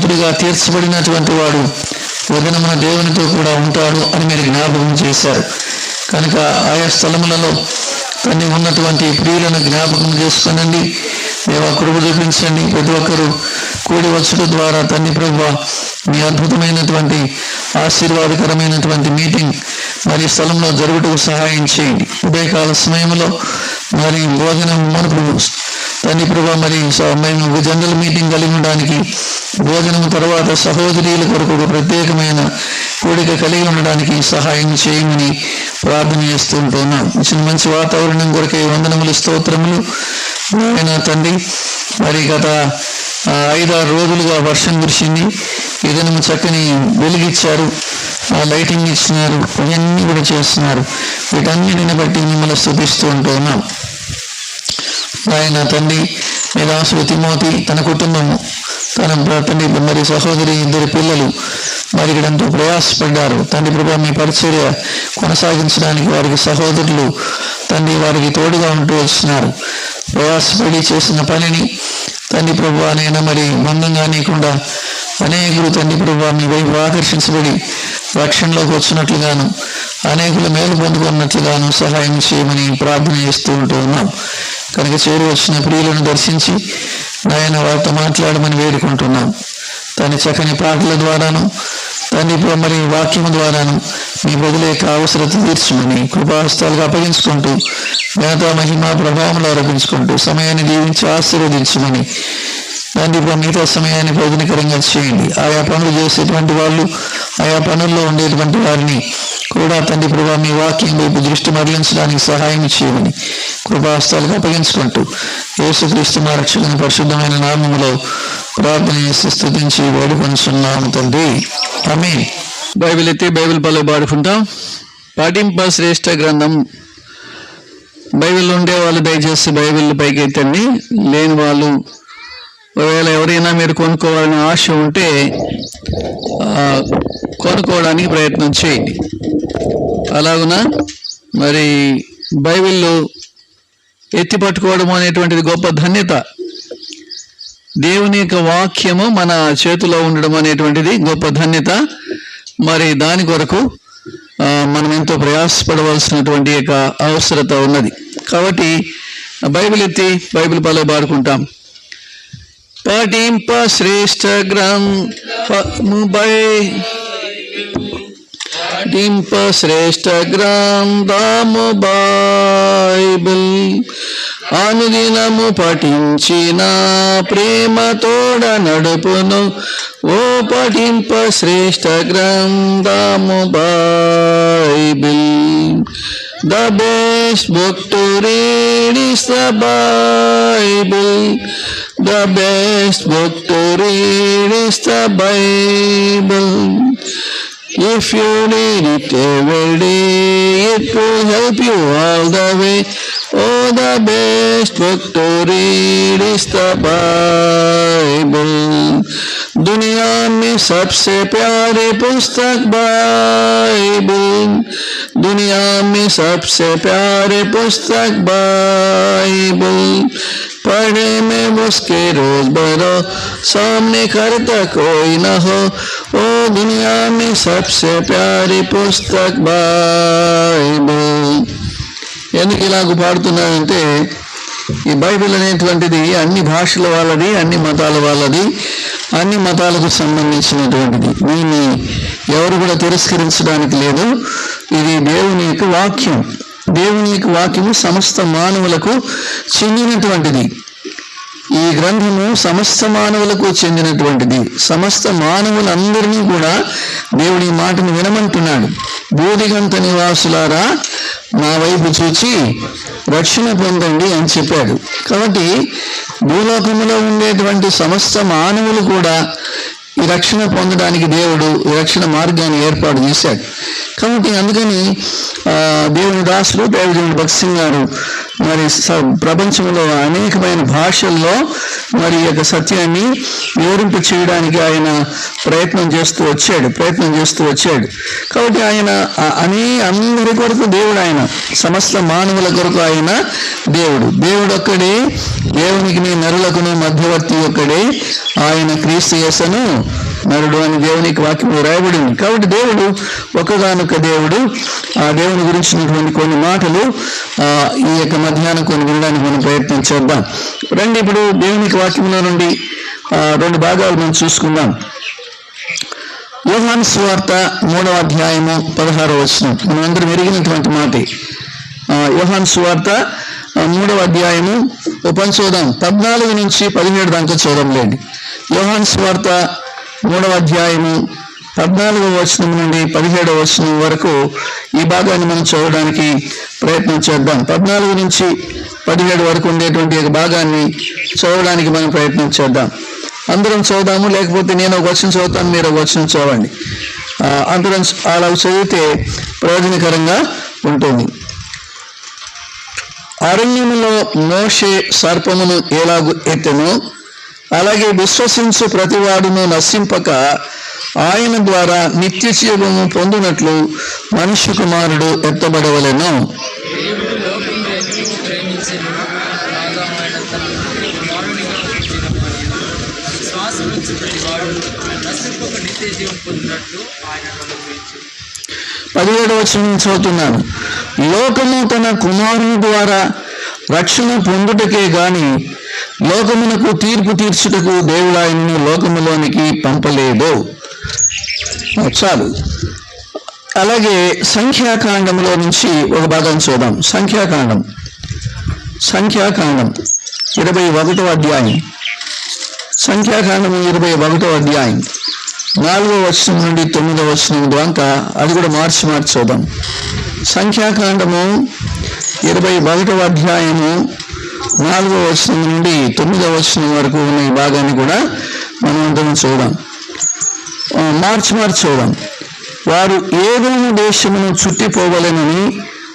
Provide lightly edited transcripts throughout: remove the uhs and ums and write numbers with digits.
నీతిమంతుడిగా తీర్చబడినటువంటి వాడు ఉదయమున దేవునితో కూడా ఉంటాడు అని మీరు జ్ఞాపకం చేశారు. కనుక ఆయా స్థలములలో తన్ని ఉన్నటువంటి ప్రియులను జ్ఞాపకం చేసుకోనండి. దేవా కృప చూపించండి. ప్రతి ఒక్కరూ కూడి వచ్చుట ద్వారా తండ్రి ప్రభువా మీ అద్భుతమైనటువంటి ఆశీర్వాదకరమైనటువంటి మీటింగ్ మరి స్థలంలో జరుగుటకు సహాయం చేయండి. ఉదయకాల సమయంలో మరి భోజనం మనకు తండ్రి ప్రభా మరి మేము జనరల్ మీటింగ్ కలిగి ఉండడానికి భోజనం తర్వాత సహోదరుల కొరకు ఒక ప్రత్యేకమైన కూడిక కలిగి ఉండడానికి సహాయం చేయమని ప్రార్థన చేస్తూ ఉంటున్నాం. ఇచ్చిన మంచి వాతావరణం కొరకే వందనములు, స్తోత్రములు. ఆయన తండ్రి మరి గత 5-6 రోజులుగా వర్షం కురిసింది. ఏదైనా చక్కని వెలుగిచ్చారు, లైటింగ్ ఇచ్చినారు, ఇవన్నీ కూడా చేస్తున్నారు. వీటన్నిటిని బట్టి మిమ్మల్ని స్తుతిస్తూ ఉంటున్నాం. ఆయన తండ్రి మీ దాసుడు తిమోతి, తన కుటుంబము, తన తండ్రి మరి సహోదరి 2 పిల్లలు మరి ఇక్కడ ఎంతో ప్రయాసపడ్డారు. తండ్రి ప్రభా మీ పరిచర్య కొనసాగించడానికి వారికి సహోదరులు తండ్రి వారికి తోడుగా ఉంటూ వచ్చినారు. ప్రయాసపడి చేసిన పనిని తండ్రి ప్రభా నేను మరి మందంగా నీకుండా అనేకులు తండ్రి ప్రభా మీ వైపు ఆకర్షించబడి రక్షణలోకి వచ్చినట్లుగాను అనేకులు మేలు పొందుకున్నట్లుగాను సహాయం చేయమని ప్రార్థన చేస్తూ ఉంటూ ఉన్నాం. కనుక చేరి వచ్చిన ప్రియులను దర్శించి నాయన వారితో మాట్లాడమని వేడుకుంటున్నాం. తన చక్కని పాటల ద్వారాను తండ్రి మరి వాక్యము ద్వారాను మీ ప్రజల యొక్క అవసరత తీర్చమని కృపాహస్తాలకు అప్పగించుకుంటూ ఘనత మహిమ ప్రభావంలో ఆరోపించుకుంటూ సమయాన్ని దీవించి ఆశీర్వదించమని తండ్రి మిగతా సమయాన్ని ప్రయోజనకరంగా చేయండి. ఆయా పనులు చేసేటువంటి వాళ్ళు, ఆయా పనుల్లో ఉండేటువంటి వారిని కూడా తండ్రి ప్రభా మీ వాక్యం వైపు దృష్టి మరలించడానికి సహాయం చేయమని కృపాహస్తాలకు అప్పగించుకుంటూ యేసుక్రీస్తు మా రక్షకుని పరిశుద్ధమైన నామములో ప్రార్థన చేసి స్తుతించి వేడుకొనుచున్నాము తండ్రి. ఆమేన్. బైబిల్ ఎత్తి బైబిల్ పలు పాడుకుంటాం. పాటింప శ్రేష్ఠ గ్రంథం. బైబిల్ ఉండే వాళ్ళు దయచేసి బైబిల్ పైకి ఎత్తండి. లేని వాళ్ళు ఒకవేళ ఎవరైనా మీరు కొనుక్కోవాలని ఆశ ఉంటే కొనుక్కోవడానికి ప్రయత్నం చేయండి. అలాగున మరి బైబిల్లో ఎత్తి పట్టుకోవడం అనేటువంటిది గొప్ప ధన్యత. దేవుని యొక్క వాక్యము మన చేతిలో ఉండడం అనేటువంటిది గొప్ప ధన్యత. మరి దాని కొరకు మనం ఎంతో ప్రయాసపడవలసినటువంటి యొక్క అవసరత ఉన్నది. కాబట్టి బైబిల్ ఎత్తి బైబిల్ పలో పాడుకుంటాం. పాటింప శ్రేష్ఠ పాటింప శ్రేష్ఠ గ్రంథము బైబిల్ అనుదినము పఠించిన ప్రేమ తోడ నడుపును. ఓ పఠింప శ్రేష్ఠ గ్రంథము Bible. The best book to read is the Bible. The best book to read is the Bible. If you read it every day, it will help you all the way. Oh, the best book to read is the Bible. दुनिया में सबसे प्यारे पुस्तक Bible. दुनिया में सबसे प्यारे पुस्तक बाइबल. पढ़े में उसके रोज बरो सामने करता कोई न हो. ओ दुनिया में सबसे प्यारी पुस्तक बाइबल. ఎందుకు ఇలాగ పాడుతున్నానంటే ఈ బైబిల్ అనేటువంటిది అన్ని భాషల వాళ్ళది, అన్ని మతాల వాళ్ళది, అన్ని మతాలకు సంబంధించినటువంటిది. దీన్ని ఎవరు కూడా తిరస్కరించడానికి లేదు. ఇది దేవుని యొక్క వాక్యం. దేవుని యొక్క వాక్యము సమస్త మానవులకు చెందినటువంటిది. ఈ గ్రంథము సమస్త మానవులకు చెందినటువంటిది. సమస్త మానవులందరినీ కూడా దేవుడి మాటను వినమంటున్నాడు. బోధిగంత నివాసులారా నా వైపు చూచి రక్షణ పొందండి అని చెప్పాడు. కాబట్టి భూలోకంలో ఉండేటువంటి సమస్త మానవులు కూడా ఈ రక్షణ పొందడానికి దేవుడు ఈ రక్షణ మార్గాన్ని ఏర్పాటు చేశాడు. కాబట్టి అందుకని దేవుని దాసులు దేవుని భక్త్ సింగ్ గారు మరి ప్రపంచంలో అనేకమైన భాషల్లో మరి యొక్క సత్యాన్ని వివరింప చేయడానికి ఆయన ప్రయత్నం చేస్తూ వచ్చాడు. కాబట్టి ఆయన అందరి కొరకు దేవుడు, ఆయన సమస్త మానవుల కొరకు ఆయన దేవుడు ఒక్కడే, దేవునికి నరులకును మధ్యవర్తి ఒక్కడే, ఆయన క్రీస్తు యేసును నరుడు అని దేవునికి వాక్యంలో రాయబడింది. కాబట్టి దేవుడు ఒక్కగానొక్క దేవుడు. ఆ దేవుని గురించినటువంటి కొన్ని మాటలు ఈ యొక్క మధ్యాహ్నం కొన్ని వినడానికి మనం ప్రయత్నం చేద్దాం. రండి, ఇప్పుడు దేవునికి వాక్యంలో నుండి 2 భాగాలు మనం చూసుకుందాం. యోహాను సువార్త 3వ అధ్యాయము 16వ వచనం మనందరం ఎరిగినటువంటి మాటే. యోహాను సువార్త 3వ అధ్యాయము చూద్దాం, 14 నుంచి 17 దాకా చూద్దాంలేండి. యోహాను సువార్త 3వ అధ్యాయము 14వ వచనం నుండి 17వ వచనం వరకు ఈ భాగాన్ని మనం చదవడానికి ప్రయత్నం చేద్దాం. 14 నుంచి 17 వరకు ఉండేటువంటి భాగాన్ని చదవడానికి మనం ప్రయత్నం చేద్దాం. అందరం చదువుదాము, లేకపోతే నేను ఒక వచనం చదువుతాను, మీరు ఒక వచనం చదవండి. అందరం అలా చదివితే ప్రయోజనకరంగా ఉంటుంది. అరణ్యములో మోషే సర్పమును ఎలాగు ఎత్తెనో అలాగే విశ్వసించు ప్రతివాడును నశింపక ఆయన ద్వారా నిత్య జీవము పొందినట్లు మనుష్య కుమారుడు ఎత్తబడవలెను. పదిహేడవ వచనం చదువుతున్నాను. లోకము తన కుమారుని ద్వారా రక్షణ పొందుటకే గాని లోకమునకు తీర్పు తీర్చుటకు దేవుడు ఆయనను లోకములోనికి పంపలేదు. చాలు. అలాగే సంఖ్యాకాండంలో నుంచి ఒక భాగం చూద్దాం. సంఖ్యాకాండం 21వ అధ్యాయం. సంఖ్యాకాండము 21వ అధ్యాయం 4వ వచనం నుండి 9వ వచనం దాకా, అది కూడా మార్చి చూద్దాం. సంఖ్యాకాండము 21వ అధ్యాయము 4వ వచనం నుండి 9వ వచనం వరకు ఉన్న ఈ భాగాన్ని కూడా మనం అందరం చూద్దాం. మార్చి చూద్దాం. వారు ఏదోను దేశమును చుట్టిపోవలెనని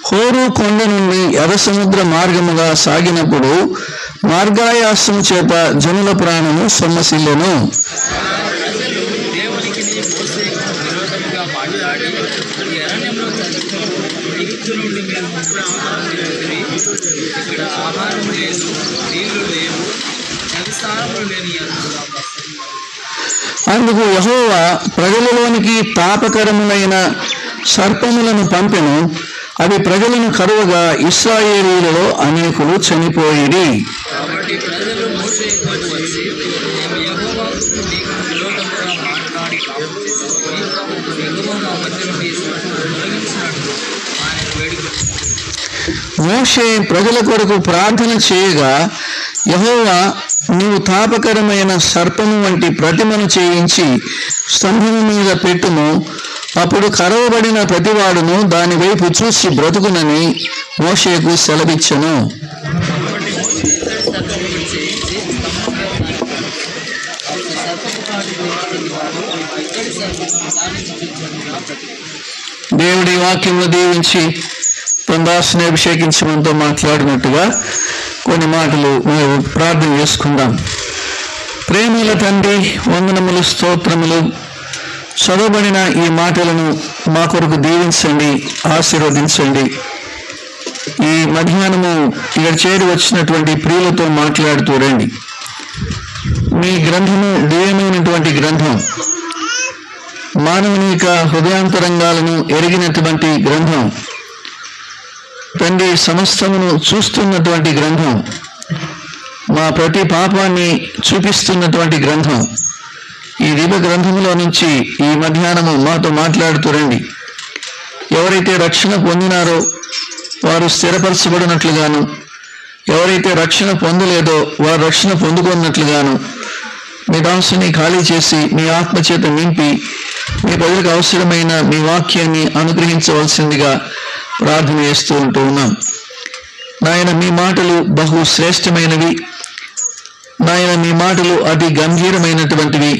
హోరు కొండ నుండి ఎర్ర సముద్ర మార్గముగా సాగినప్పుడు మార్గాయాసము చేత జనుల ప్రాణము సొమ్మసిల్లెను. అందుకు యెహోవా ప్రజలలోనికి తాపకరములైన సర్పములను పంపెను. అవి ప్రజలను కరువగా ఇశ్రాయేలీయులలో అనేకులు చనిపోయిరి. మోషే ప్రజల కొరకు ప్రార్థన చేయగా యెహోవా నీవు తాపకరమైన సర్పము వంటి ప్రతిమను చేయించి స్తంభము మీద పెట్టుము, అప్పుడు కరవబడిన ప్రతివాడును దాని వైపు చూసి బ్రతుకునని మోషేకు సెలవిచ్చెను. దేవుడి వాక్యంలో దీవించి తన దాసుని అభిషేకించి మనతో మాట్లాడినట్టుగా కొన్ని మాటలు ప్రార్థన చేసుకుందాం. ప్రేమల తండ్రి, వందనములు, స్తోత్రములు. చదవబడిన ఈ మాటలను మా కొరకు దీవించండి, ఆశీర్వదించండి. ఈ మధ్యాహ్నము ఇక్కడ చేరి వచ్చినటువంటి ప్రియులతో మాట్లాడుతూ రండి. మీ గ్రంథము దివ్యమైనటువంటి గ్రంథం, మానవుని యొక్క హృదయాంతరంగాలను ఎరిగినటువంటి గ్రంథం తండ్రి, సమస్తమును చూస్తున్నటువంటి గ్రంథం, మా ప్రతి పాపాన్ని చూపిస్తున్నటువంటి గ్రంథం. ఈ దివ్య గ్రంథంలో నుంచి ఈ మధ్యాహ్నము మాతో మాట్లాడుతూ రండి. ఎవరైతే రక్షణ పొందినారో వారు స్థిరపరచబడినట్లుగాను, ఎవరైతే రక్షణ పొందలేదో వారు రక్షణ పొందుకున్నట్లుగాను మీ దాసుని ఖాళీ చేసి మీ ఆత్మచేత నింపి మీ ప్రజలకు అవసరమైన మీ వాక్యాన్ని అనుగ్రహించవలసిందిగా ప్రార్థన చేస్తూ ఉన్నాం. నాయన, మీ మాటలు బహు శ్రేష్టమైనవి. నాయన, మీ మాటలు అతి గంభీరమైనటువంటివి.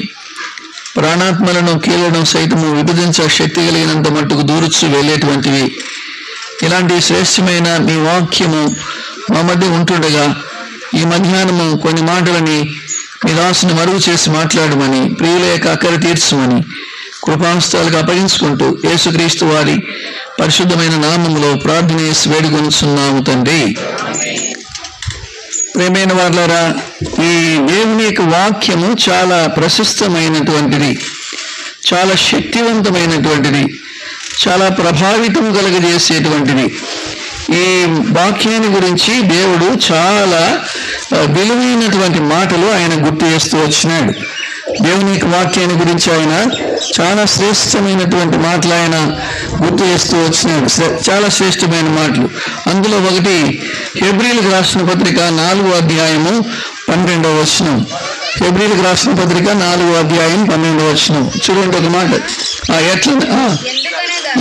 ప్రాణాత్మలను కీలను సైతము విభజించ శక్తి కలిగినంత మట్టుకు దూరుచు వెళ్ళేటువంటివి. ఇలాంటి శ్రేష్టమైన మీ వాక్యము మా మధ్య ఉంటుండగా ఈ మధ్యాహ్నము కొన్ని మాటలని మీ దాసుని మరుగు చేసి మాట్లాడమని, ప్రియుల యొక్క అక్కర తీర్చమని కృపాహస్తాలకు అప్పగించుకుంటూ యేసుక్రీస్తు వారి పరిశుద్ధమైన నామములో ప్రార్థన చేసి వేడుకొనుచున్నాము తండ్రి. ప్రేమైన వారులారా, ఈ దేవుని యొక్క వాక్యము చాలా ప్రశస్తమైనటువంటిది. చాలా శక్తివంతమైనటువంటిది, చాలా ప్రభావితం కలుగజేసేటువంటిది. ఈ వాక్యాన్ని గురించి దేవుడు చాలా విలువైనటువంటి మాటలు ఆయన గుర్తు చేస్తూ వచ్చినాడు. దేవుని యొక్క వాక్యాన్ని గురించి ఆయన చాలా శ్రేష్టమైనటువంటి మాటలు ఆయన గుర్తు చేస్తూ వచ్చినాడు. చాలా శ్రేష్టమైన మాటలు. అందులో ఒకటి హెబ్రీలకు రాసిన పత్రిక 4వ అధ్యాయము 12వ వచనం. హెబ్రీలకు రాసిన పత్రిక 4వ అధ్యాయం 12వ వచనం. చూడండి ఒక మాట.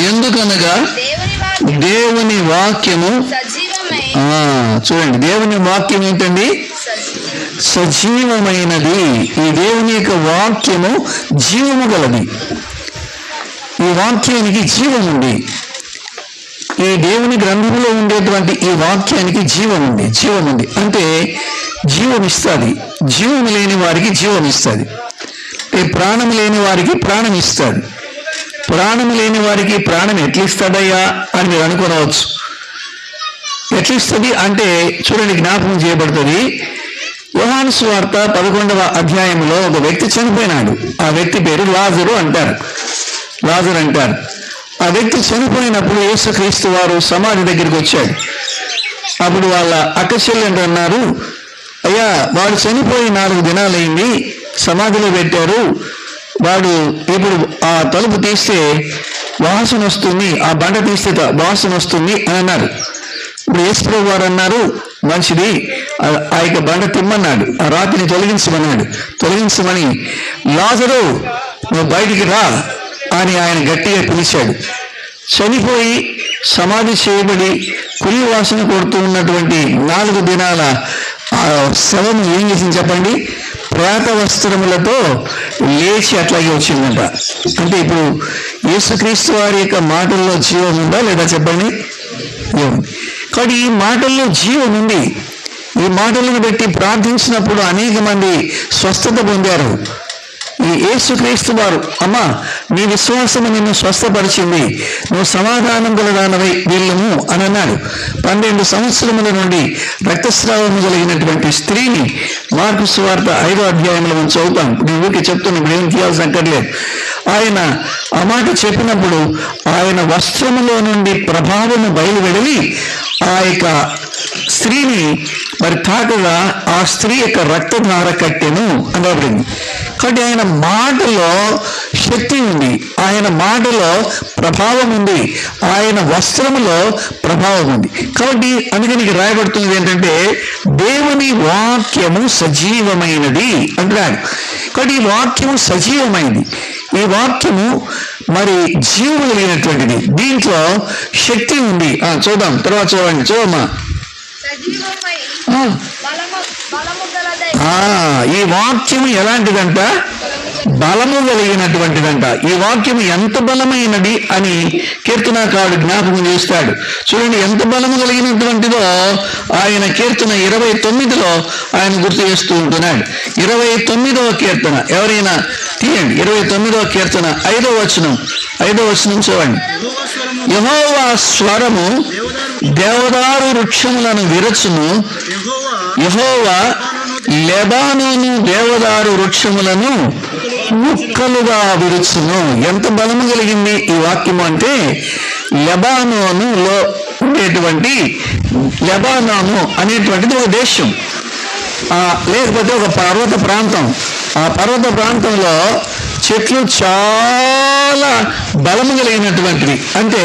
ఎందుకనగా దేవుని వాక్యము, చూడండి, దేవుని వాక్యం ఏంటండి? సజీవమైనది. ఈ దేవుని యొక్క వాక్యము జీవము గలది. ఈ వాక్యానికి జీవం ఉంది. ఈ దేవుని గ్రంథంలో ఉండేటువంటి ఈ వాక్యానికి జీవం ఉంది. అంటే జీవం ఇస్తుంది. జీవం లేని వారికి జీవం ఇస్తుంది. ప్రాణం లేని వారికి ప్రాణం ఇస్తుంది. ప్రాణం లేని వారికి ప్రాణం ఎట్లిస్తాడయ్యా అని మీరు అనుకోవచ్చు. ఎట్లిస్తుంది అంటే చూడండి, జ్ఞాపకం చేయబడుతుంది. యోహాను సువార్త 11వ అధ్యాయంలో ఒక వ్యక్తి చనిపోయినాడు. ఆ వ్యక్తి పేరు లాజరు అంటారు. ఆ వ్యక్తి చనిపోయినప్పుడు యేసుక్రీస్తు వారు సమాధి దగ్గరికి వచ్చాడు. అప్పుడు వాళ్ళ అక్క చెల్లెండ్రు అన్నారు, అయ్యా, వాడు చనిపోయి 4 దినాలైంది, సమాధిలో పెట్టారు, వాడు ఇప్పుడు ఆ తలుపు తీస్తే వాసన వస్తుంది, ఆ బండ తీస్తే వాసన వస్తుంది అని అన్నారు. ఇప్పుడు యేసుప్రభు వారు అన్నారు, మంచిది, ఆ యొక్క బండ తిమ్మన్నాడు, ఆ రాతిని తొలగించమని, లాజరు నువ్వు బయటికి రా అని ఆయన గట్టిగా పిలిచాడు. చనిపోయి సమాధి చేయబడి కులి వాసన కొడుతూ ఉన్నటువంటి 4 దినాల శవం ఏం చేసింది చెప్పండి? ప్రేత వస్త్రములతో లేచి అట్లాగే వచ్చిందంట. అంటే ఇప్పుడు యేసుక్రీస్తు వారి యొక్క మాటల్లో జీవం ఉందా లేదా చెప్పండి? కాబట్టి ఈ మాటల్లో జీవం ఉంది. ఈ మాటలను బట్టి ప్రార్థించినప్పుడు అనేక మంది స్వస్థత పొందారు. ఈ యేసుక్రీస్తు వారు, అమ్మా, నీ విశ్వాసము నిన్ను స్వస్థపరిచింది, నువ్వు సమాధానం గలదానవై వెళ్ళము అని అన్నాడు. 12 సంవత్సరముల నుండి రక్తస్రావము కలిగినటువంటి స్త్రీని మార్కు సువార్త 5వ అధ్యాయంలో మనం చదువుతాం. నేను ఊరికి చెప్తున్నప్పుడు ఏం చేయాల్సిన అక్కర్లేదు. ఆయన ఆ మాట చెప్పినప్పుడు ఆయన వస్త్రములో నుండి ప్రభావము బయలువెడలి ఆ యొక్క స్త్రీని మరి తాకగా ఆ స్త్రీ యొక్క రక్తధార కట్టెను అనబడింది. కాబట్టి ఆయన మాటలో శక్తి ఉంది, ఆయన మాటలో ప్రభావం ఉంది, ఆయన వస్త్రములో ప్రభావం ఉంది. కాబట్టి అందుకని రాయబడుతుంది ఏంటంటే దేవుని వాక్యము సజీవమైనది అంటున్నాడు. కాబట్టి ఈ వాక్యము సజీవమైనది. ఈ వాక్యము మరి జీవం కలిగినటువంటిది. దీంట్లో శక్తి ఉంది. చూద్దాం, తర్వాత చూడమ్మా. ఈ వాక్యము ఎలాంటిదంట? బలము కలిగినటువంటిదంట. ఈ వాక్యము ఎంత బలమైనది అని కీర్తనకారుడు జ్ఞాపకం చేస్తాడు. చూడండి ఎంత బలము కలిగినటువంటిదో ఆయన కీర్తన 29లో ఆయన గుర్తు చేస్తూ ఉంటున్నాడు. 29వ కీర్తన ఎవరైనా తీయండి. 29వ కీర్తన 5వ వచనం చూడండి. యెహోవా స్వరము దేవదారు వృక్షములను విరచును, యెహోవా లెబానోను దేవదారు వృక్షములను ముక్కలుగా విరుచును. ఎంత బలము కలిగింది ఈ వాక్యము అంటే, లెబానోనులో ఉండేటువంటి, లెబానోను అనేటువంటిది ఒక దేశం, లేకపోతే ఒక పర్వత ప్రాంతం. ఆ పర్వత ప్రాంతంలో చెట్లు చాలా బలము కలిగినటువంటిది. అంటే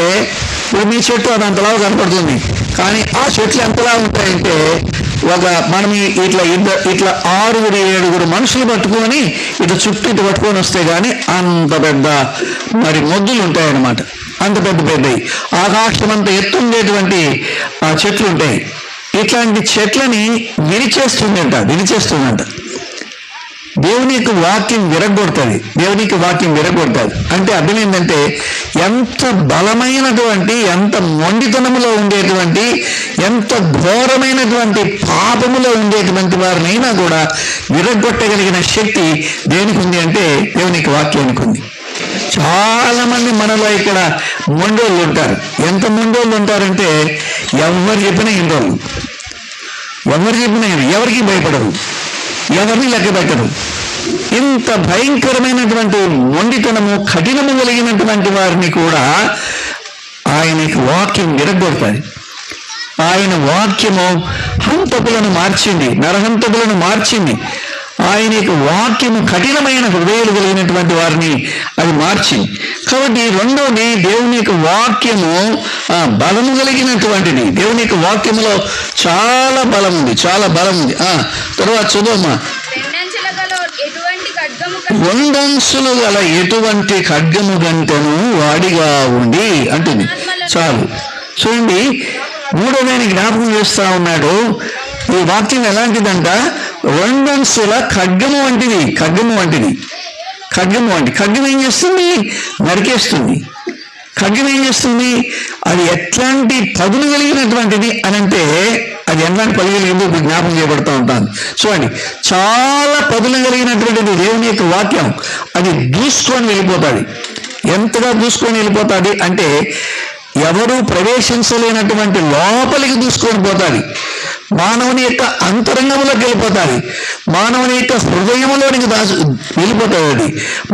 ఇప్పుడు మీ చెట్టు అది అంతలా కనపడుతుంది, కానీ ఆ చెట్లు ఎంతలా ఉంటాయంటే మనం ఇట్లా 6-7 మనుషులు పట్టుకొని చుట్టూ పట్టుకొని వస్తే కానీ అంత పెద్ద మరి మొద్దులు ఉంటాయన్నమాట. అంత పెద్దవి ఆకాశం అంత ఎత్తుండేటువంటి ఆ చెట్లు ఉంటాయి. ఇట్లాంటి చెట్లని విరిచేస్తుందంట. దేవుని యొక్క వాక్యం విరగొడుతుంది. అంటే అర్థం ఏంటంటే ఎంత బలమైనటువంటి, ఎంత మొండితనములో ఉండేటువంటి, ఎంత ఘోరమైనటువంటి పాపములో ఉండేటువంటి వారినైనా కూడా విరగొట్టగలిగిన శక్తి దేనికి ఉంది అంటే దేవుని యొక్క వాక్యానికి ఉంది. చాలా మంది మనలో ఇక్కడ మొండోళ్ళు ఉంటారు. ఎంత మొండోళ్ళు ఉంటారంటే ఎవరు చెప్పినా ఇంటోళ్ళు, ఎవరికి భయపడరు, ఎవరిని లెక్క పెట్టరు. ఇంత భయంకరమైనటువంటి మొండితనము, కఠినము కలిగినటువంటి వారిని కూడా ఆయనకి వాక్యం విరగొడతాది. ఆయన వాక్యము హంతకులను మార్చింది, నరహంతకులను మార్చింది. ఆయన యొక్క వాక్యము కఠినమైన హృదయాలు కలిగినటువంటి వారిని అది మార్చింది. కాబట్టి రెండవది, దేవుని యొక్క వాక్యము బలము కలిగినటువంటిది. దేవుని యొక్క వాక్యములో చాలా బలం ఉంది, చాలా బలం ఉంది. తర్వాత చదువమ్మా. రెండంచులు గల ఎటువంటి ఖడ్గము గంటను వాడిగా ఉండి అంటుంది. చాలు చూడండి, మూడోదాన్ని జ్ఞాపకం చేస్తా ఉన్నాడు. ఈ వాక్యం ఎలాంటిదంట? రెండంచుల ఖడ్గము వంటిది. ఖడ్గము వంటిది, ఖడ్గము వంటి. ఖడ్గం ఏం చేస్తుంది? నరికేస్తుంది. ఖడ్గం ఏం చేస్తుంది? అది ఎట్లాంటి పదులు కలిగినటువంటిది అని అంటే, అది ఎలాంటి పదులు కలిగిందో జ్ఞాపకం చేయబడుతూ ఉంటాను. చూడండి, చాలా పదులు కలిగినటువంటిది దేవుని యొక్క వాక్యం. అది దూసుకొని వెళ్ళిపోతుంది. ఎంతగా దూసుకొని వెళ్ళిపోతుంది అంటే, ఎవరు ప్రవేశించలేనటువంటి లోపలికి దూసుకొని పోతుంది. మానవుని యొక్క అంతరంగంలోకి వెళ్ళిపోతుంది. మానవుని యొక్క హృదయంలోనికి వెళ్ళిపోతుంది. అది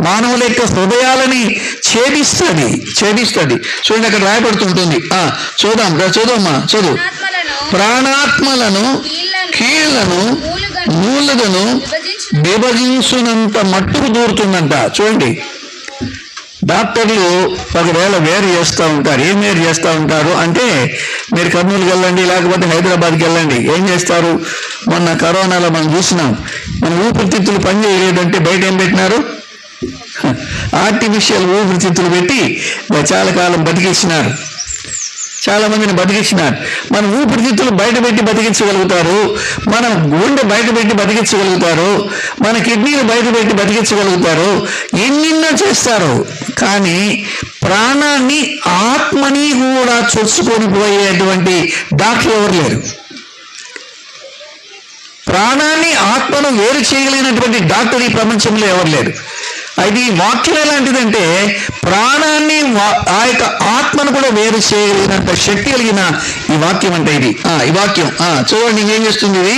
మానవుల యొక్క హృదయాలని ఛేదిస్తుంది. చూడండి, అక్కడ రాయబడుతుంటుంది. చదువమ్మా, చదువు. ప్రాణాత్మలను, కీళ్లను, మూలుగను విభజించునంత మట్టుకు దూరుతుందంట. చూడండి, డాక్టర్లు ఒకవేళ వేరు చేస్తూ ఉంటారు. ఏం వేరు చేస్తూ ఉంటారు అంటే, మీరు కర్నూలుకి వెళ్ళండి, లేకపోతే హైదరాబాద్కి వెళ్ళండి. ఏం చేస్తారు? మొన్న కరోనాలో మనం చూసినాం, మన ఊపిరితిత్తులు పనిచేయలేదంటే బయట ఏం పెట్టినారు? ఆర్టిఫిషియల్ ఊపిరితిత్తులు పెట్టి చాలా కాలం బతికించినారు. చాలా మందిని బతికించినారు. మన ఊపిరితిత్తులు బయట పెట్టి బతికించగలుగుతారు, మన గుండె బయట పెట్టి బతికించగలుగుతారు, మన కిడ్నీలు బయట పెట్టి బతికించగలుగుతారు, ఎన్నెన్నో చేస్తారు. కానీ ప్రాణాన్ని, ఆత్మని కూడా చొచ్చుకొని పోయేటువంటి డాక్టర్ ఎవరు లేరు. ప్రాణాన్ని, ఆత్మను వేరు చేయగలిగినటువంటి డాక్టర్ ఈ ప్రపంచంలో ఎవరు లేరు. అది వాక్యం ఎలాంటిదంటే, ప్రాణాన్ని, ఆ యొక్క ఆత్మను కూడా వేరు చేయగలిగినంత శక్తి కలిగిన ఈ వాక్యం అంటే ఇది. ఈ వాక్యం చూడండి, ఏం చేస్తుంది? ఇది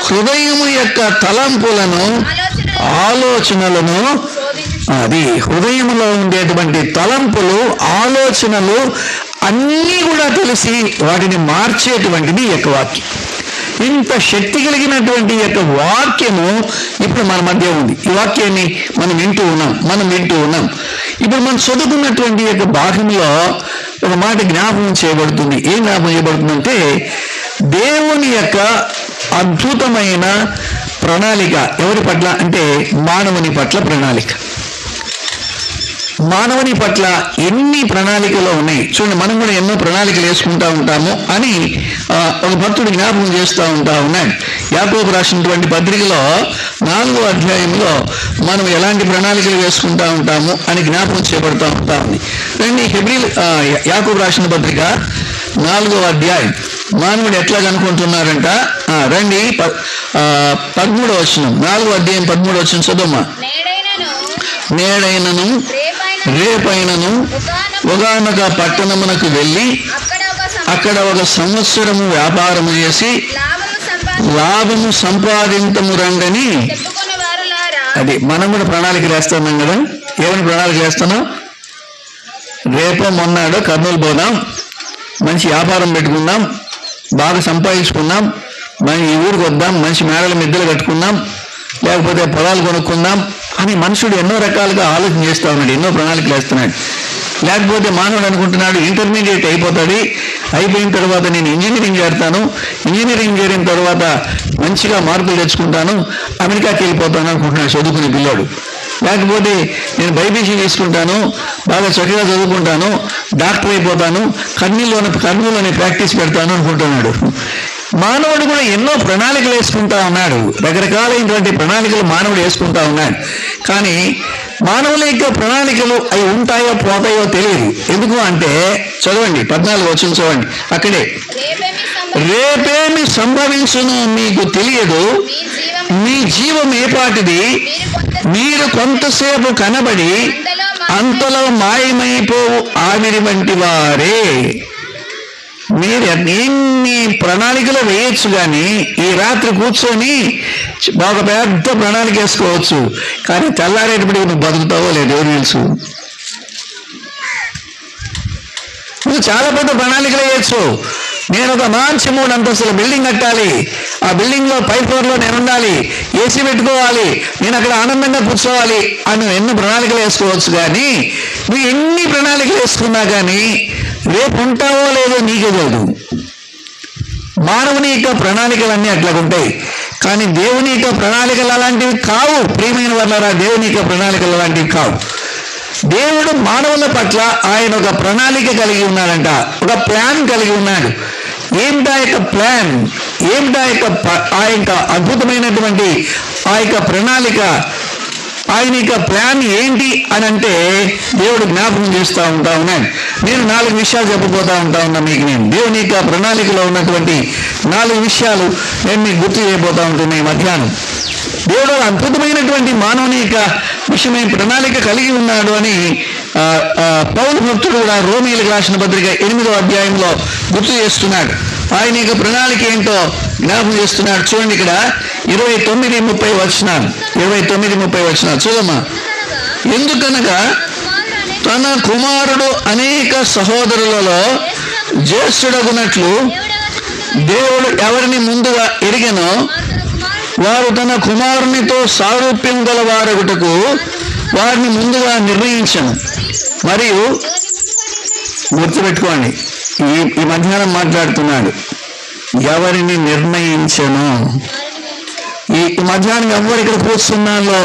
హృదయము యొక్క తలంపులను, ఆలోచనలను, అది హృదయంలో ఉండేటువంటి తలంపులు, ఆలోచనలు అన్నీ కూడా తెలిసి వాటిని మార్చేటువంటిది ఈ యొక్క వాక్యం. ఇంత శక్తి కలిగినటువంటి యొక్క వాక్యము ఇప్పుడు మన మధ్య ఉంది. ఈ వాక్యాన్ని మనం వింటూ ఉన్నాం. ఇప్పుడు మనం చదువుకున్నటువంటి యొక్క భాగంలో ఒక మాట జ్ఞాపకం చేయబడుతుంది. ఏం జ్ఞాపకం చేయబడుతుందంటే, దేవుని యొక్క అద్భుతమైన ప్రణాళిక ఎవరి పట్ల అంటే, మానవుని పట్ల ప్రణాళిక. మానవుని పట్ల ఎన్ని ప్రణాళికలు ఉన్నాయి చూడండి. మనం కూడా ఎన్నో ప్రణాళికలు వేసుకుంటూ ఉంటాము అని ఒక భక్తుడు జ్ఞాపకం చేస్తూ ఉన్నాడు. యాకోబు రాసినటువంటి పత్రికలో 4వ అధ్యాయంలో మనం ఎలాంటి ప్రణాళికలు వేసుకుంటూ ఉంటాము అని జ్ఞాపకం చేయబడుతూ ఉంది. రండి, యాకోబు రాసిన పత్రిక 4వ అధ్యాయం. మానవుడు ఎట్లా కనుక్కుంటున్నారంట? రండి, 13వ వచనం, 4వ అధ్యాయం 13వ వచనం చదువుమా. నేడైనను రేపైనను ఒకానొక పట్టణమునకు వెళ్ళి అక్కడ ఒక సంవత్సరము వ్యాపారము చేసి లాభము సంపాదించము రండని. అది మనం కూడా ప్రణాళిక వేస్తున్నాం కదా. ఏమైనా ప్రణాళిక వేస్తున్నాం? రేపో మొన్నాడో కర్నూలు పోదాం, మంచి వ్యాపారం పెట్టుకుందాం, బాగా సంపాదించుకుందాం, మన ఈ ఊరికి వద్దాం, మంచి మేడల మిద్దెలు కట్టుకుందాం, లేకపోతే పొలాలు కొనుక్కుందాం అని మనుషుడు ఎన్నో రకాలుగా ఆలోచన చేస్తూ ఉన్నాడు, ఎన్నో ప్రణాళికలు వేస్తున్నాడు. లేకపోతే మానవుడు అనుకుంటున్నాడు, ఇంటర్మీడియట్ అయిపోతుంది, అయిపోయిన తర్వాత నేను ఇంజనీరింగ్ చేస్తాను, ఇంజనీరింగ్ చేరిన తర్వాత మంచిగా మార్కులు తెచ్చుకుంటాను, అమెరికాకి వెళ్ళిపోతాను అనుకుంటున్నాడు చదువుకునే పిల్లాడు. లేకపోతే నేను బైపీసీ తీసుకుంటాను, బాగా చక్కగా చదువుకుంటాను, డాక్టర్ అయిపోతాను, కర్నూలులోనే ప్రాక్టీస్ పెడతాను అనుకుంటున్నాడు. మానవుడు కూడా ఎన్నో ప్రణాళికలు వేసుకుంటా ఉన్నాడు. రకరకాలైనటువంటి ప్రణాళికలు మానవుడు వేసుకుంటా ఉన్నాడు. కానీ మానవుల యొక్క ప్రణాళికలు అవి ఉంటాయో పోతాయో తెలియదు. ఎందుకు అంటే చదవండి, 14వ వచనం చదవండి. అక్కడే, రేపేమి సంభవించునో మీకు తెలియదు, మీ జీవం ఏపాటిది, మీరు కొంతసేపు కనబడి అంతలో మాయమైపోవు ఆవిరి వంటి వారే. మీరు ఎన్ని ప్రణాళికలు వేయచ్చు, కానీ ఈ రాత్రి కూర్చొని ఒక పెద్ద ప్రణాళిక వేసుకోవచ్చు, కానీ తెల్లారేటప్పటికి నువ్వు బతుకుతావో లేదు ఎవరు తెలుసు. నువ్వు చాలా పెద్ద ప్రణాళికలు వేయచ్చు. నేను ఒక మంచి 3 అంతస్తుల బిల్డింగ్ కట్టాలి, ఆ బిల్డింగ్లో పై ఫ్లోర్లో నేను ఉండాలి, ఏసీ పెట్టుకోవాలి, నేను అక్కడ ఆనందంగా కూర్చోవాలి అని ఎన్నో ప్రణాళికలు వేసుకోవచ్చు. కానీ నువ్వు ఎన్ని ప్రణాళికలు వేసుకున్నా కానీ రేపు ఉంటావో లేదో నీకే తెలియదు. మానవుని యొక్క ప్రణాళికలన్నీ అట్లాగుంటాయి, కానీ దేవుని యొక్క ప్రణాళికలు అలాంటివి కావు. ప్రియమైన వాళ్ళారా, దేవుని యొక్క ప్రణాళికలు అలాంటివి కావు. దేవుడు మానవుల పట్ల ఆయన ఒక ప్రణాళిక కలిగి ఉన్నాడంట, ఒక ప్లాన్ కలిగి ఉన్నాడు. ఏమిటా యొక్క ప్లాన్, ఏమిటా యొక్క ఆ యొక్క అద్భుతమైనటువంటి ఆ యొక్క ప్రణాళిక, ఆయన యొక్క ప్లాన్ ఏంటి అని అంటే దేవుడు జ్ఞాపకం చేస్తూ ఉన్నాడు. నేను 4 విషయాలు చెప్పబోతా ఉన్నా మీకు. నేను దేవుని యొక్క ప్రణాళికలో ఉన్నటువంటి 4 విషయాలు నేను మీకు గుర్తు చేయబోతా ఉంటున్నా ఈ మధ్యాహ్నం. దేవుడు అద్భుతమైనటువంటి మానవుని యొక్క విషయమైన ప్రణాళిక కలిగి ఉన్నాడు అని పౌలు భక్తుడు కూడా రోమీయులకు రాసిన పత్రిక 8వ అధ్యాయంలో గుర్తు చేస్తున్నాడు. ఆయన యొక్క ప్రణాళిక ఏంటో జ్ఞాపకం చేస్తున్నాడు. చూడండి, ఇక్కడ 29:30 వచనాలు, 29:30 వచనాలు చూడమ్మా. ఎందుకనగా తన కుమారుడు అనేక సహోదరులలో జ్యేష్ఠుడగునట్లు దేవుడు ఎవరిని ముందుగా ఎరిగెనో వారు తన కుమారునితో సారూప్యం గల వారగుటకు వారిని ముందుగా నిర్ణయించను. మరియు గుర్తుపెట్టుకోండి, ఈ మధ్యాహ్నం మాట్లాడుతున్నాడు, ఎవరిని నిర్ణయించను. ఈ మధ్యాహ్నం ఎవరు ఇక్కడ కూర్చున్నాలో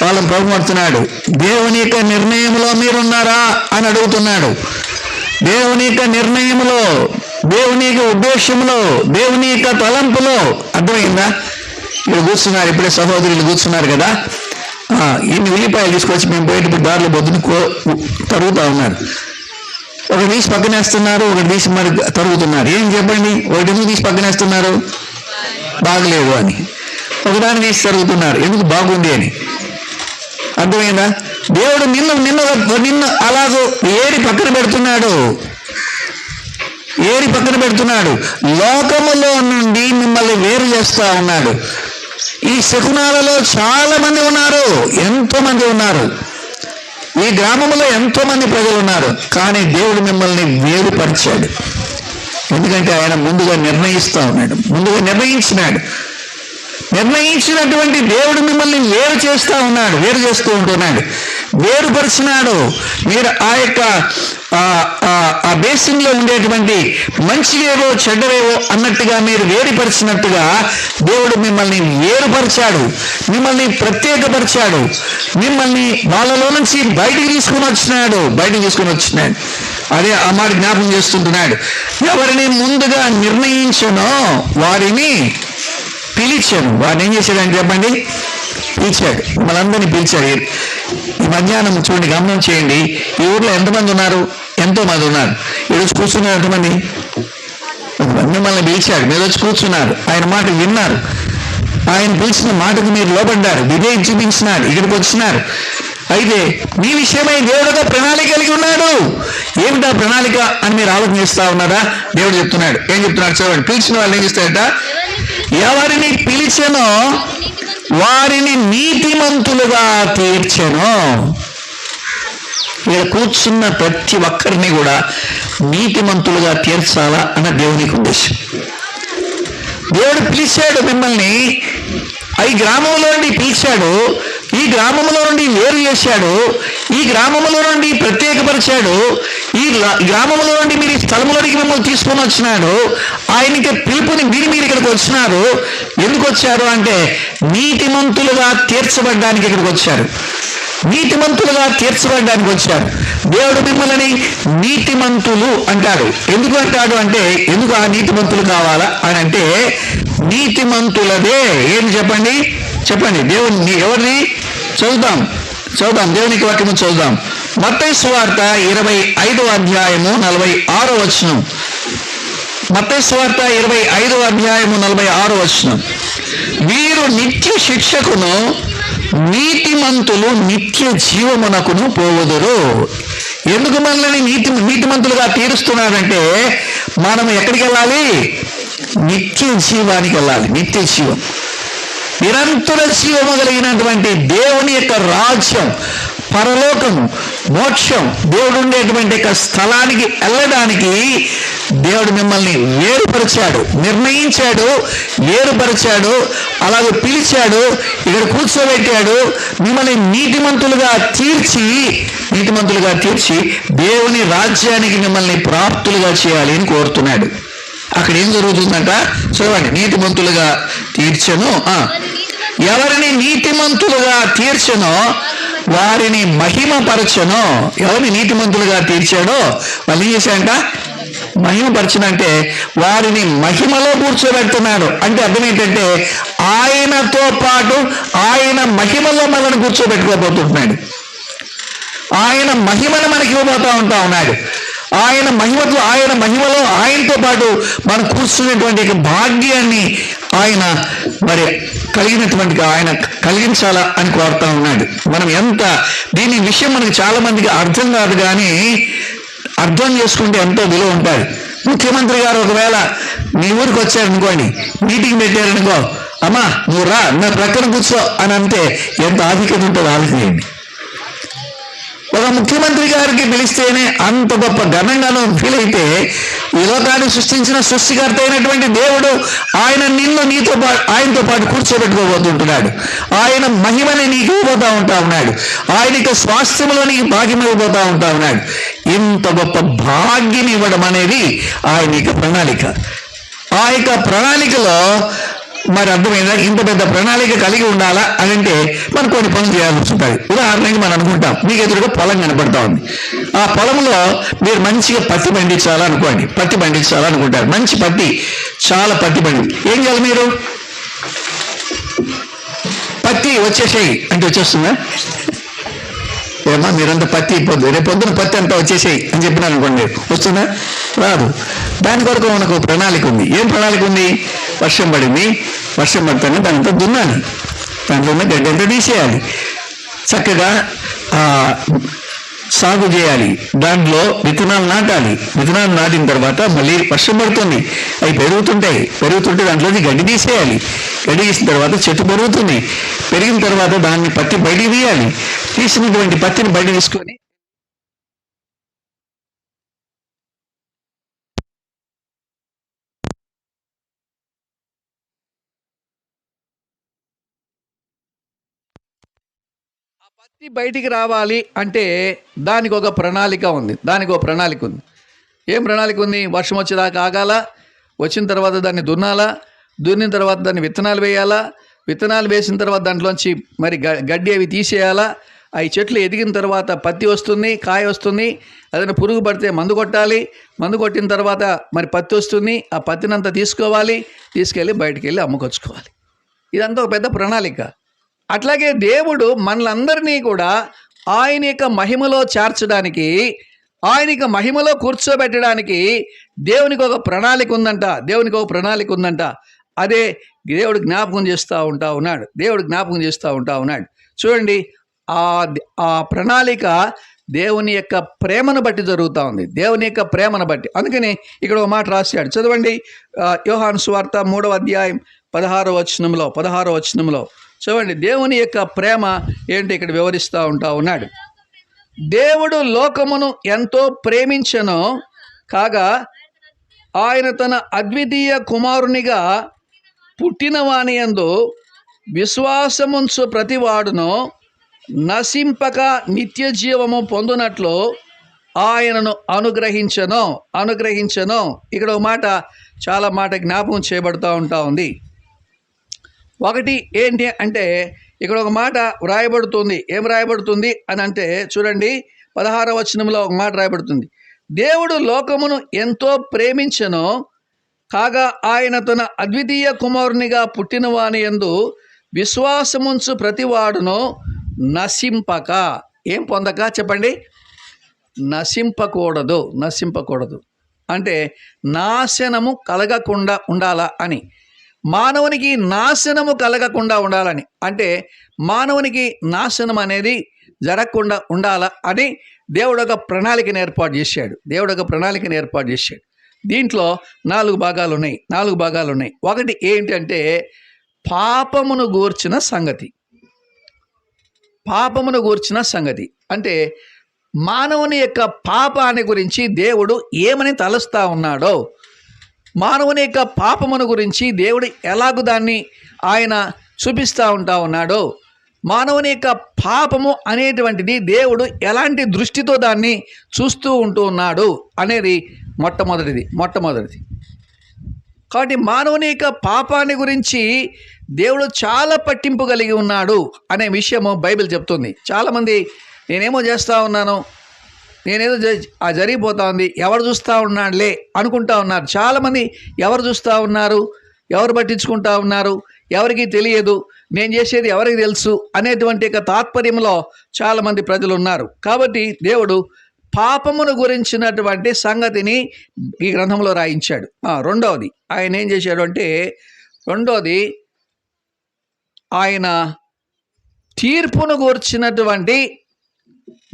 వాళ్ళని ప్రభుత్తున్నాడు. దేవుని యొక్క నిర్ణయంలో మీరున్నారా అని అడుగుతున్నాడు. దేవుని యొక్క నిర్ణయంలో, దేవుని యొక్క ఉద్దేశంలో, దేవుని యొక్క తలంపులో. అర్థమైందా? ఇక్కడ కూర్చున్నారు, ఇప్పుడే సహోదరులు కూర్చున్నారు కదా, ఇన్ని ఉల్లిపాయలు తీసుకొచ్చి మేము పోయేటప్పుడు దారిలో బొద్దును తరుగుతూ ఉన్నారు. ఒకటి తీసి పక్కనేస్తున్నారు, ఒకటి తీసి మరి తరుగుతున్నారు. ఏం చెప్పండి, ఒకటి ఎందుకు తీసి పక్కనేస్తున్నారు? బాగలేదు అని. ఒకదాన్ని తీసి తరుగుతున్నారు, ఎందుకు బాగుంది అని. అర్థమైందా? దేవుడు నిన్ను అలాగూ ఏరి పక్కన పెడుతున్నాడు, ఏరి పక్కన పెడుతున్నాడు. లోకములో నుండి మిమ్మల్ని వేరు చేస్తా ఉన్నాడు. ఈ శకునాలలో చాలా మంది ఉన్నారు, ఎంతో మంది ఉన్నారు. ఈ గ్రామంలో ఎంతో మంది ప్రజలు ఉన్నారు, కానీ దేవుడు మిమ్మల్ని వేరుపరిచాడు. ఎందుకంటే ఆయన ముందుగా నిర్ణయిస్తూ ఉన్నాడు, ముందుగా నిర్ణయించినటువంటి దేవుడు మిమ్మల్ని వేరు చేస్తూ ఉన్నాడు, వేరు చేస్తూ ఉంటున్నాడు, వేరుపరిచినాడు. మీరు ఆ యొక్క ఆ బేసిన్లో ఉండేటువంటి మంచివేవో చెడ్డవేవో అన్నట్టుగా మీరు వేరుపరిచినట్టుగా దేవుడు మిమ్మల్ని వేరుపరిచాడు, మిమ్మల్ని ప్రత్యేకపరిచాడు, మిమ్మల్ని వాళ్ళలో నుంచి బయటికి తీసుకుని వచ్చినాడు. అదే ఆ మాట జ్ఞాపకం చేస్తుంటున్నాడు. ఎవరిని ముందుగా నిర్ణయించనో వారిని పిలిచాడు. వారిని ఏం చేశాడని చెప్పండి? పిలిచాడు, మనందరినీ పిలిచాడు. ఈ మధ్యాహ్నం చూడండి, గమనం చేయండి. ఈ ఊర్లో ఎంతమంది ఉన్నారు? ఎంతో మంది ఉన్నారు. ఈరోజు కూర్చున్నారు ఎంతమంది? మిమ్మల్ని పిలిచాడు, మీరు వచ్చి కూర్చున్నారు, ఆయన మాట విన్నారు, ఆయన పిలిచిన మాటకు మీరు లోబడ్డారు, విధేయం చూపించినారు, ఇక్కడికి వచ్చినారు. అయితే మీ విషయమై దేవుడు ఒక ప్రణాళిక కలిగి ఉన్నాడు. ఏమిటా ప్రణాళిక అని మీరు ఆలోచన చేస్తా ఉన్నారా? దేవుడు చెప్తున్నాడు. ఏం చెప్తున్నాడు చూడండి. పిలిచిన వాళ్ళు ఏం చేస్తారట? ఎవరిని పిలిచెనో వారిని నీతిమంతులుగా తీర్చెను. ఇక్కడ కూర్చున్న ప్రతి ఒక్కరిని కూడా నీతిమంతులుగా తీర్చాలా అన్న దేవునికి ఉద్దేశం. దేవుడు పిలిచాడు మిమ్మల్ని, ఈ గ్రామంలో నుండి పిలిచాడు, ఈ గ్రామంలో నుండి వేరు చేశాడు, ఈ గ్రామంలో నుండి ప్రత్యేకపరిచాడు, ఈ గ్రామంలో నుండి మీరు ఈ స్థలంలోనికి మిమ్మల్ని తీసుకొని వచ్చినాడు. ఆయనకి పిలుపుని మీరు ఇక్కడికి వచ్చినారు. ఎందుకు వచ్చారు అంటే నీతిమంతులుగా తీర్చబడ్డానికి ఇక్కడికి వచ్చారు, నీతిమంతులుగా తీర్చబడ్డానికి వచ్చారు. దేవుడు మిమ్మల్ని నీతిమంతులు అంటాడు. ఎందుకు అంటాడు అంటే, ఎందుకు ఆ నీతిమంతులు కావాలా అని అంటే, నీతిమంతులదే ఏంటి చెప్పండి దేవుని ఎవరిని చదువుదాం దేవునికి వాక్యము చదువుదాం. మత్తయి సువార్త 25వ అధ్యాయము 46వ వచనం. మత్తయి సువార్త 25వ అధ్యాయము 46వ వచనం. వీరు నిత్య శిక్షకును నీతిమంతులు నిత్య జీవమునకును పోవుదురు. ఎందుకు మనల్ని నీతిమంతులుగా తీరుస్తున్నాడంటే, మనం ఎక్కడికి వెళ్ళాలి? నిత్య జీవానికి వెళ్ళాలి. నిత్య జీవం, నిరంతర జీవము కలిగినటువంటి దేవుని యొక్క రాజ్యం, పరలోకము, మోక్షం, దేవుడు ఉండేటువంటి యొక్క స్థలానికి వెళ్ళడానికి దేవుడు మిమ్మల్ని వేరుపరిచాడు, నిర్ణయించాడు, వేరుపరిచాడు, అలాగే పిలిచాడు, ఇక్కడ కూర్చోబెట్టాడు, మిమ్మల్ని నీతిమంతులుగా తీర్చి దేవుని రాజ్యానికి మిమ్మల్ని ప్రాప్తులుగా చేయాలి అని కోరుతున్నాడు. అక్కడ ఏం జరుగుతుందంట చూడండి. నీతిమంతులుగా తీర్చను, ఎవరిని నీతిమంతులుగా తీర్చనో వారిని మహిమపరచను. ఎవరిని నీతిమంతులుగా తీర్చాడో వాళ్ళు ఏం చేశాడంట? మహిమపరచనంటే వారిని మహిమలో కూర్చోబెడుతున్నాడు. అంటే అర్థం ఏంటంటే ఆయనతో పాటు ఆయన మహిమలో మనల్ని కూర్చోబెట్టుకోబోతున్నాడు. ఆయన మహిమను మనకి ఇవ్వబోతా ఉన్నాడు. ఆయన మహిమలో ఆయనతో పాటు మనం కూర్చునేటువంటి భాగ్యాన్ని ఆయన మరి ఆయన కలిగించాలా అని కోరుతా ఉన్నాడు. మనం దీని విషయం మనకి చాలా మందికి అర్థం కాదు, కానీ అర్థం చేసుకుంటే ఎంతో విలువ ఉంటుంది. ముఖ్యమంత్రి గారు ఒకవేళ మీ ఊరికి వచ్చారనుకోండి, మీటింగ్ పెట్టారనుకో, అమ్మా నువ్వు రా నా ప్రక్కన కూర్చో అని అంటే ఎంత ఆధిక్యత ఉంటుందో ఆలోచించండి. ఒక ముఖ్యమంత్రి గారికి పిలిస్తేనే అంత గొప్ప ఘనంగానూ ఫీల్ అయితే, ఈ లోకాన్ని సృష్టించిన సృష్టికర్త అయినటువంటి దేవుడు ఆయన ఆయనతో పాటు కూర్చోబెట్టుకోబోతుంటున్నాడు. ఆయన మహిమని నీకు ఇవ్వబోతా ఉన్నాడు. ఆయన స్వాస్థ్యంలో నీకు భాగ్యం ఇవ్వబోతా ఉన్నాడు. ఇంత గొప్ప భాగ్యం ఇవ్వడం అనేది ఆయన ప్రణాళిక. ఆ యొక్క ప్రణాళికలో మరి అర్థమైందా? ఇంత పెద్ద ప్రణాళిక కలిగి ఉండాలా అని అంటే మనం కొన్ని పనులు చేయాల్సి ఉంటుంది. ఉదాహరణకి మనం అనుకుంటాం, మీకు ఎదురుగా పొలం కనపడతా ఉంది. ఆ పొలంలో మీరు మంచిగా పత్తి పండించాలనుకుంటారు. మంచి పత్తి, చాలా పత్తి ఏం చేయాలి? మీరు పత్తి వచ్చేసేయి అంటే వచ్చేస్తుందా? ఏమా మీరంతా పత్తి రేపొద్దున పత్తి అంతా వచ్చేసేయి అని చెప్పినా అనుకోండి, వస్తుందా? రాదు. దాని కొరకు మనకు ప్రణాళిక ఉంది. ఏం ప్రణాళిక ఉంది? వర్షం పడితేనే దాంతో దున్నాలి, దాంట్లో ఉన్న గడ్డి అంతా తీసేయాలి, చక్కగా సాగు చేయాలి, దాంట్లో విత్తనాలు నాటాలి. విత్తనాలు నాటిన తర్వాత మళ్ళీ వర్షం పడుతుంది, అవి పెరుగుతుంటే దాంట్లోంచి గడ్డి తీసేయాలి. గడ్డి తీసిన తర్వాత చెట్టు పెరుగుతుంది, పెరిగిన తర్వాత దాన్ని పత్తి బయటికి తీయాలి. తీసినటువంటి పత్తిని బయట తీసుకొని పత్తి బయటికి రావాలి అంటే దానికి ఒక ప్రణాళిక ఉంది. ఏం ప్రణాళిక ఉంది? వర్షం వచ్చేదాకా ఆగాల, వచ్చిన తర్వాత దాన్ని దున్నాలా, దున్నిన తర్వాత దాన్ని విత్తనాలు వేయాలా, విత్తనాలు వేసిన తర్వాత దాంట్లోంచి మరి గడ్డి అవి తీసేయాలా, అవి చెట్లు ఎదిగిన తర్వాత పత్తి వస్తుంది, కాయ వస్తుంది, అదైనా పురుగు పడితే మందు కొట్టాలి, మందు కొట్టిన తర్వాత మరి పత్తి వస్తుంది, ఆ పత్తినంతా తీసుకెళ్ళి బయటికి వెళ్ళి అమ్ముకొచ్చుకోవాలి. ఇదంతా ఒక పెద్ద ప్రణాళిక. అట్లాగే దేవుడు మనలందరినీ కూడా ఆయన యొక్క మహిమలో చేర్చడానికి, ఆయన యొక్క మహిమలో కూర్చోబెట్టడానికి దేవునికి ఒక ప్రణాళిక ఉందంట. అదే దేవుడు జ్ఞాపకం చేస్తూ ఉన్నాడు. చూడండి, ఆ ప్రణాళిక దేవుని యొక్క ప్రేమను బట్టి జరుగుతూ ఉంది. అందుకని ఇక్కడ ఒక మాట రాశాడు, చదవండి. యోహాను సువార్త 3వ అధ్యాయం 16వ వచనంలో చూడండి, దేవుని యొక్క ప్రేమ ఏంటి ఇక్కడ వివరిస్తూ ఉన్నాడు. దేవుడు లోకమును ఎంతో ప్రేమించెను కాగా ఆయన తన అద్వితీయ కుమారునిగా పుట్టినవాని యందు విశ్వాసముంచు ప్రతివాడును నశింపక నిత్య జీవము పొందునట్లు ఆయనను అనుగ్రహించెను. ఇక్కడ ఒక మాట, చాలా మాట జ్ఞాపకం చేయబడుతూ ఉంది. ఒకటి ఏంటి అంటే ఇక్కడ ఒక మాట వ్రాయబడుతుంది. ఏం రాయబడుతుంది అని అంటే చూడండి, 16వ వచనంలో ఒక మాట రాయబడుతుంది. దేవుడు లోకమును ఎంతో ప్రేమించెను కాగా ఆయన తన అద్వితీయ కుమారునిగా పుట్టినవాని యందు విశ్వాసముంచు ప్రతివాడును నశింపక, ఏం పొందక చెప్పండి, నశింపకూడదు అంటే నాశనము కలగకుండా ఉండాలా అని. మానవునికి నాశనము కలగకుండా ఉండాలని అంటే మానవునికి నాశనం అనేది జరగకుండా ఉండాలా అని దేవుడు ఒక ప్రణాళికను ఏర్పాటు చేశాడు. దీంట్లో 4 భాగాలు ఉన్నాయి. ఒకటి ఏంటంటే పాపమును గూర్చిన సంగతి. పాపమును గూర్చిన సంగతి. అంటే మానవుని యొక్క పాపాన్ని గురించి దేవుడు ఏమని తలుస్తా ఉన్నాడో, మానవుని యొక్క పాపమును గురించి దేవుడు ఎలాగూ దాన్ని ఆయన చూపిస్తూ ఉన్నాడో, మానవుని యొక్క పాపము అనేటువంటిది దేవుడు ఎలాంటి దృష్టితో దాన్ని చూస్తూ ఉన్నాడు అనేది మొట్టమొదటిది. కాబట్టి మానవుని యొక్క పాపాన్ని గురించి దేవుడు చాలా పట్టింపు కలిగి ఉన్నాడు అనే విషయము బైబిల్ చెప్తుంది. చాలామంది నేనేమో చేస్తూ ఉన్నాను, నేనేదో జరిగిపోతా ఉంది, ఎవరు చూస్తూ ఉన్నాడులే అనుకుంటా ఉన్నారు. చాలామంది ఎవరు చూస్తూ ఉన్నారు, ఎవరు పట్టించుకుంటా ఉన్నారు, ఎవరికి తెలియదు, నేను చేసేది ఎవరికి తెలుసు అనేటువంటి తాత్పర్యంలో చాలామంది ప్రజలు ఉన్నారు. కాబట్టి దేవుడు పాపమును గురించినటువంటి సంగతిని ఈ గ్రంథంలో రాయించాడు. రెండవది ఆయన ఏం చేశాడు అంటే, ఆయన తీర్పును గూర్చినటువంటి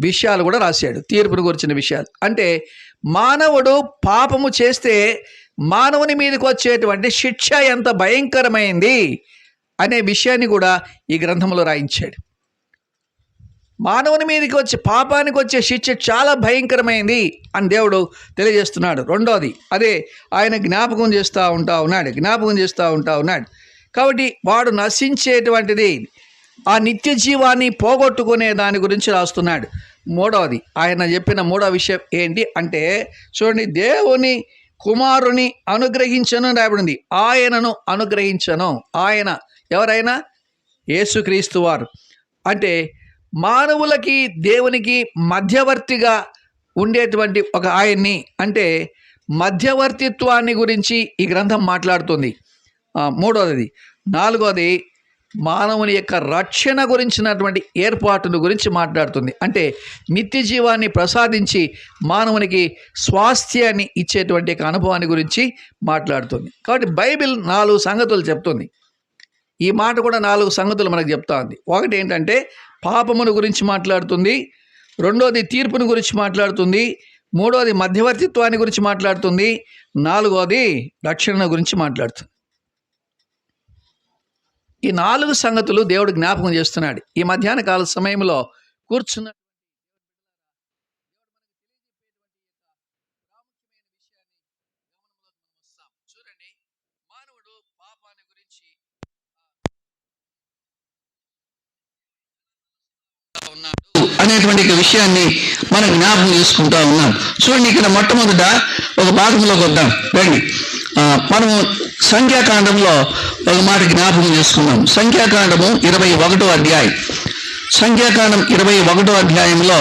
విషయాలు కూడా రాశాడు. తీర్పును గురించిన విషయాలు అంటే మానవుడు పాపము చేస్తే మానవుని మీదకి వచ్చేటువంటి శిక్ష ఎంత భయంకరమైంది అనే విషయాన్ని కూడా ఈ గ్రంథంలో రాయించాడు. మానవుని మీదకి వచ్చే పాపానికి వచ్చే శిక్ష చాలా భయంకరమైంది అని దేవుడు తెలియజేస్తున్నాడు. రెండోది అదే ఆయన జ్ఞాపకం చేస్తూ ఉన్నాడు. కాబట్టి వాడు నశించేటువంటిది, ఆ నిత్య జీవాన్ని పోగొట్టుకునే దాని గురించి రాస్తున్నాడు. మూడవది ఆయన చెప్పిన మూడవ విషయం ఏంటి అంటే, చూడండి, దేవుని కుమారుని అనుగ్రహించను రాయబడింది. ఆయనను అనుగ్రహించను. ఆయన ఎవరైనా యేసుక్రీస్తు వారు. అంటే మానవులకి దేవునికి మధ్యవర్తిగా ఉండేటువంటి ఒక ఆయన్ని, అంటే మధ్యవర్తిత్వాన్ని గురించి ఈ గ్రంథం మాట్లాడుతుంది. మూడవది. నాలుగవది మానవుని యొక్క రక్షణ గురించినటువంటి ఏర్పాటును గురించి మాట్లాడుతుంది. అంటే నిత్య జీవాన్ని ప్రసాదించి మానవునికి స్వాస్థ్యాన్ని ఇచ్చేటువంటి అనుభవాన్ని గురించి మాట్లాడుతుంది. కాబట్టి బైబిల్ 4 సంగతులు చెప్తుంది. ఈ మాట కూడా 4 సంగతులు మనకు చెప్తా ఉంది. ఒకటి ఏంటంటే పాపమును గురించి మాట్లాడుతుంది, రెండోది తీర్పును గురించి మాట్లాడుతుంది, మూడోది మధ్యవర్తిత్వాన్ని గురించి మాట్లాడుతుంది, నాలుగోది రక్షణ గురించి మాట్లాడుతుంది. ఈ 4 సంగతులు దేవుడు జ్ఞాపకం చేస్తున్నాడు. ఈ మధ్యాహ్న కాల సమయంలో కూర్చున్న చూడండి, మానవుడు పాపాన్ని గురించి అనేటువంటి విషయాన్ని మనం జ్ఞాపకం చేసుకుంటా ఉన్నాం. చూడండి, ఇక్కడ మొట్టమొదట ఒక భాగంలోకి వద్దాం రండి. మనము సంఖ్యాకాండంలో ఒక మాట జ్ఞాపకం చేసుకున్నాం. సంఖ్యాకాండము 21వ అధ్యాయం. సంఖ్యాకాండం 21వ అధ్యాయంలో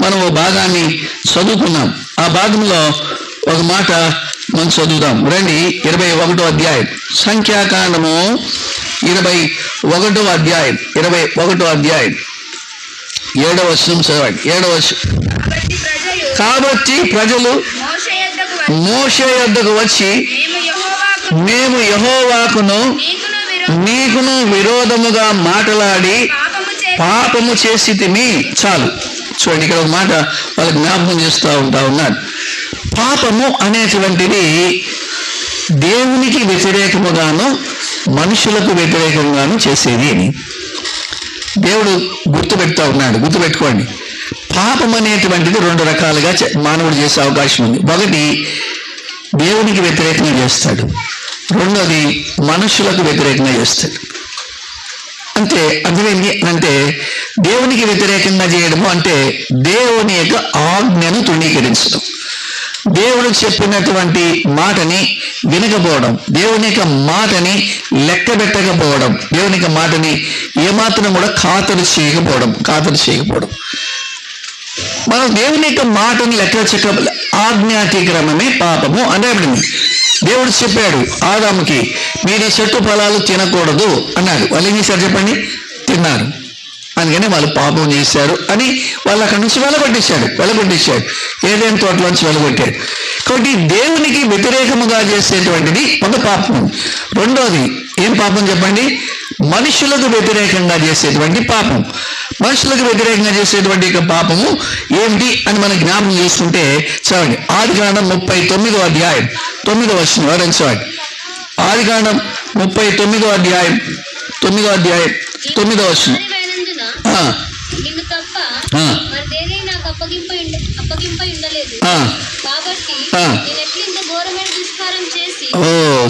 మనం ఓ భాగాన్ని చదువుకున్నాం. ఆ భాగంలో ఒక మాట మనం చదువుదాం రండి. 21వ అధ్యాయం, సంఖ్యాకాండము 21వ అధ్యాయం 7వ వచనం చదవండి. 7వ వచనం. కాబట్టి ప్రజలు మోషే యొద్దకు వచ్చి, మేము యెహోవాకును నీకును విరోధముగా మాట్లాడి పాపము చేసితిమి. చాలు. చూడండి, ఇక్కడ ఒక మాట వాళ్ళు జ్ఞాపకం చేస్తూ ఉన్నారు. పాపము అనేటువంటిది దేవునికి వ్యతిరేకముగాను మనుషులకు వ్యతిరేకంగాను చేసేది అని దేవుడు గుర్తుపెట్టుకోండి. పాపం అనేటువంటిది 2 రకాలుగా మానవుడు చేసే అవకాశం ఉంది. ఒకటి దేవునికి వ్యతిరేకంగా చేస్తాడు, రెండోది మనుషులకు వ్యతిరేకంగా చేస్తాడు. అంటే అర్థమైంది. అంటే దేవునికి వ్యతిరేకంగా చేయడము అంటే దేవుని యొక్క ఆజ్ఞను తృణీకరించడం, దేవుడు చెప్పినటువంటి మాటని వినకపోవడం, దేవుని యొక్క మాటని లెక్క పెట్టకపోవడం, దేవుని యొక్క మాటని ఏమాత్రం కూడా ఖాతరు చేయకపోవడం. మనం దేవుని యొక్క మాటని లెక్క ఆజ్ఞాతిక్రమమే పాపము అనేబడింది. దేవుడు చెప్పాడు ఆదాముకి, మీరు ఈ చెట్టు ఫలాలు తినకూడదు అన్నాడు. వాళ్ళు ఏం చేశారు చెప్పండి? తిన్నారు. అందుకని వాళ్ళు పాపం చేశారు అని వాళ్ళు అక్కడి నుంచి వెళ్ళగొట్టేశాడు. ఏదైనా తోటలోంచి వెళ్ళగొట్టాడు. కాబట్టి దేవునికి వ్యతిరేకముగా చేసేటువంటిది ఒక పాపం. రెండోది ఏం పాపం చెప్పండి? మనుషులకు వ్యతిరేకంగా చేసేటువంటి పాపం. మనుషులకు వ్యతిరేకంగా చేసేటువంటి పాపము ఏమిటి అని మనం జ్ఞాపకం చేసుకుంటే చదవండి. ఆదికాండం 39వ అధ్యాయం 9వ వచనం. ఎవరైనా చదవండి. ఆదికాండం 39వ అధ్యాయం 9వ వచనం. నిన్ను తప్ప ఆ. మరి దేని నాకు అప్పగింపై ఉండలేదు ఆ. కాబట్టి ఆ. నేను ఎట్లా ఇంత ఘోరమైన దుష్కారం చేసి ఓ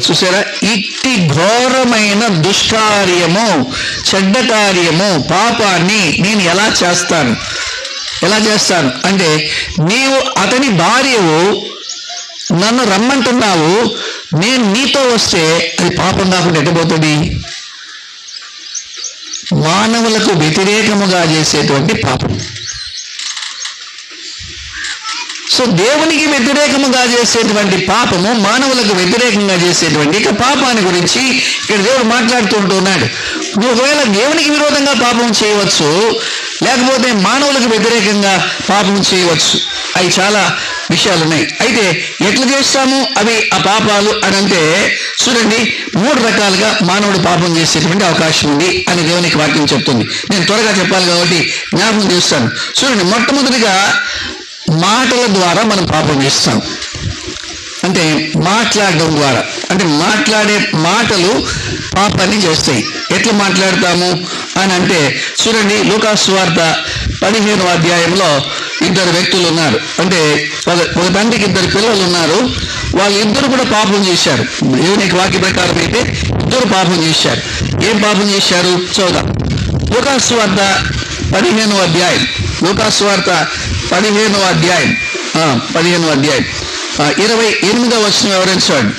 చూసారా, ఇట్టి ఘోరమైన దుష్కార్యము, చెడ్డ కార్యము, పాపాన్ని నేను ఎలా చేస్తాను అంటే, నీవు అతని భార్యవు, నన్ను రమ్మంటున్నావు, నేను నీతో వస్తే అది పాపం కాకుండా ఎట్టబోతుంది? మానవులకు వ్యతిరేకముగా చేసేటువంటి పాపం. సో దేవునికి వ్యతిరేకముగా చేసేటువంటి పాపము, మానవులకు వ్యతిరేకంగా చేసేటువంటి ఇక పాపాన్ని గురించి ఇక్కడ దేవుడు మాట్లాడుతూ ఉంటున్నాడు. నువ్వు ఒకవేళ దేవునికి విరోధంగా పాపం చేయవచ్చు, లేకపోతే మానవులకు వ్యతిరేకంగా పాపం చేయవచ్చు. అవి చాలా విషయాలు ఉన్నాయి. అయితే ఎట్లా చేస్తాము అవి ఆ పాపాలు అని అంటే, చూడండి, 3 రకాలుగా మానవుడు పాపం చేసేటువంటి అవకాశం ఉంది అని దేవునికి వాక్యం చెప్తుంది. నేను త్వరగా చెప్పాలి కాబట్టి జ్ఞాపకం చేస్తాను. చూడండి, మొట్టమొదటిగా మాటల ద్వారా మనం పాపం చేస్తాం. అంటే మాట్లాడడం ద్వారా, అంటే మాట్లాడే మాటలు పాపాన్ని చేస్తాయి. ఎట్లా మాట్లాడతాము అని అంటే, చూడండి, లూకాసు సువార్త 15వ అధ్యాయంలో 2 వ్యక్తులు ఉన్నారు. అంటే ఒక తండ్రికి 2 పిల్లలు ఉన్నారు. వాళ్ళిద్దరు కూడా పాపం చేశారు. దేవునికి వాక్య ప్రకారం అయితే 2 పాపం చేశారు. ఏం పాపం చేశారు చూద్దాం. లూకాసు సువార్త 15వ అధ్యాయం, లూకాసు సువార్త 15వ అధ్యాయం 28వ వచనం వివరించండి.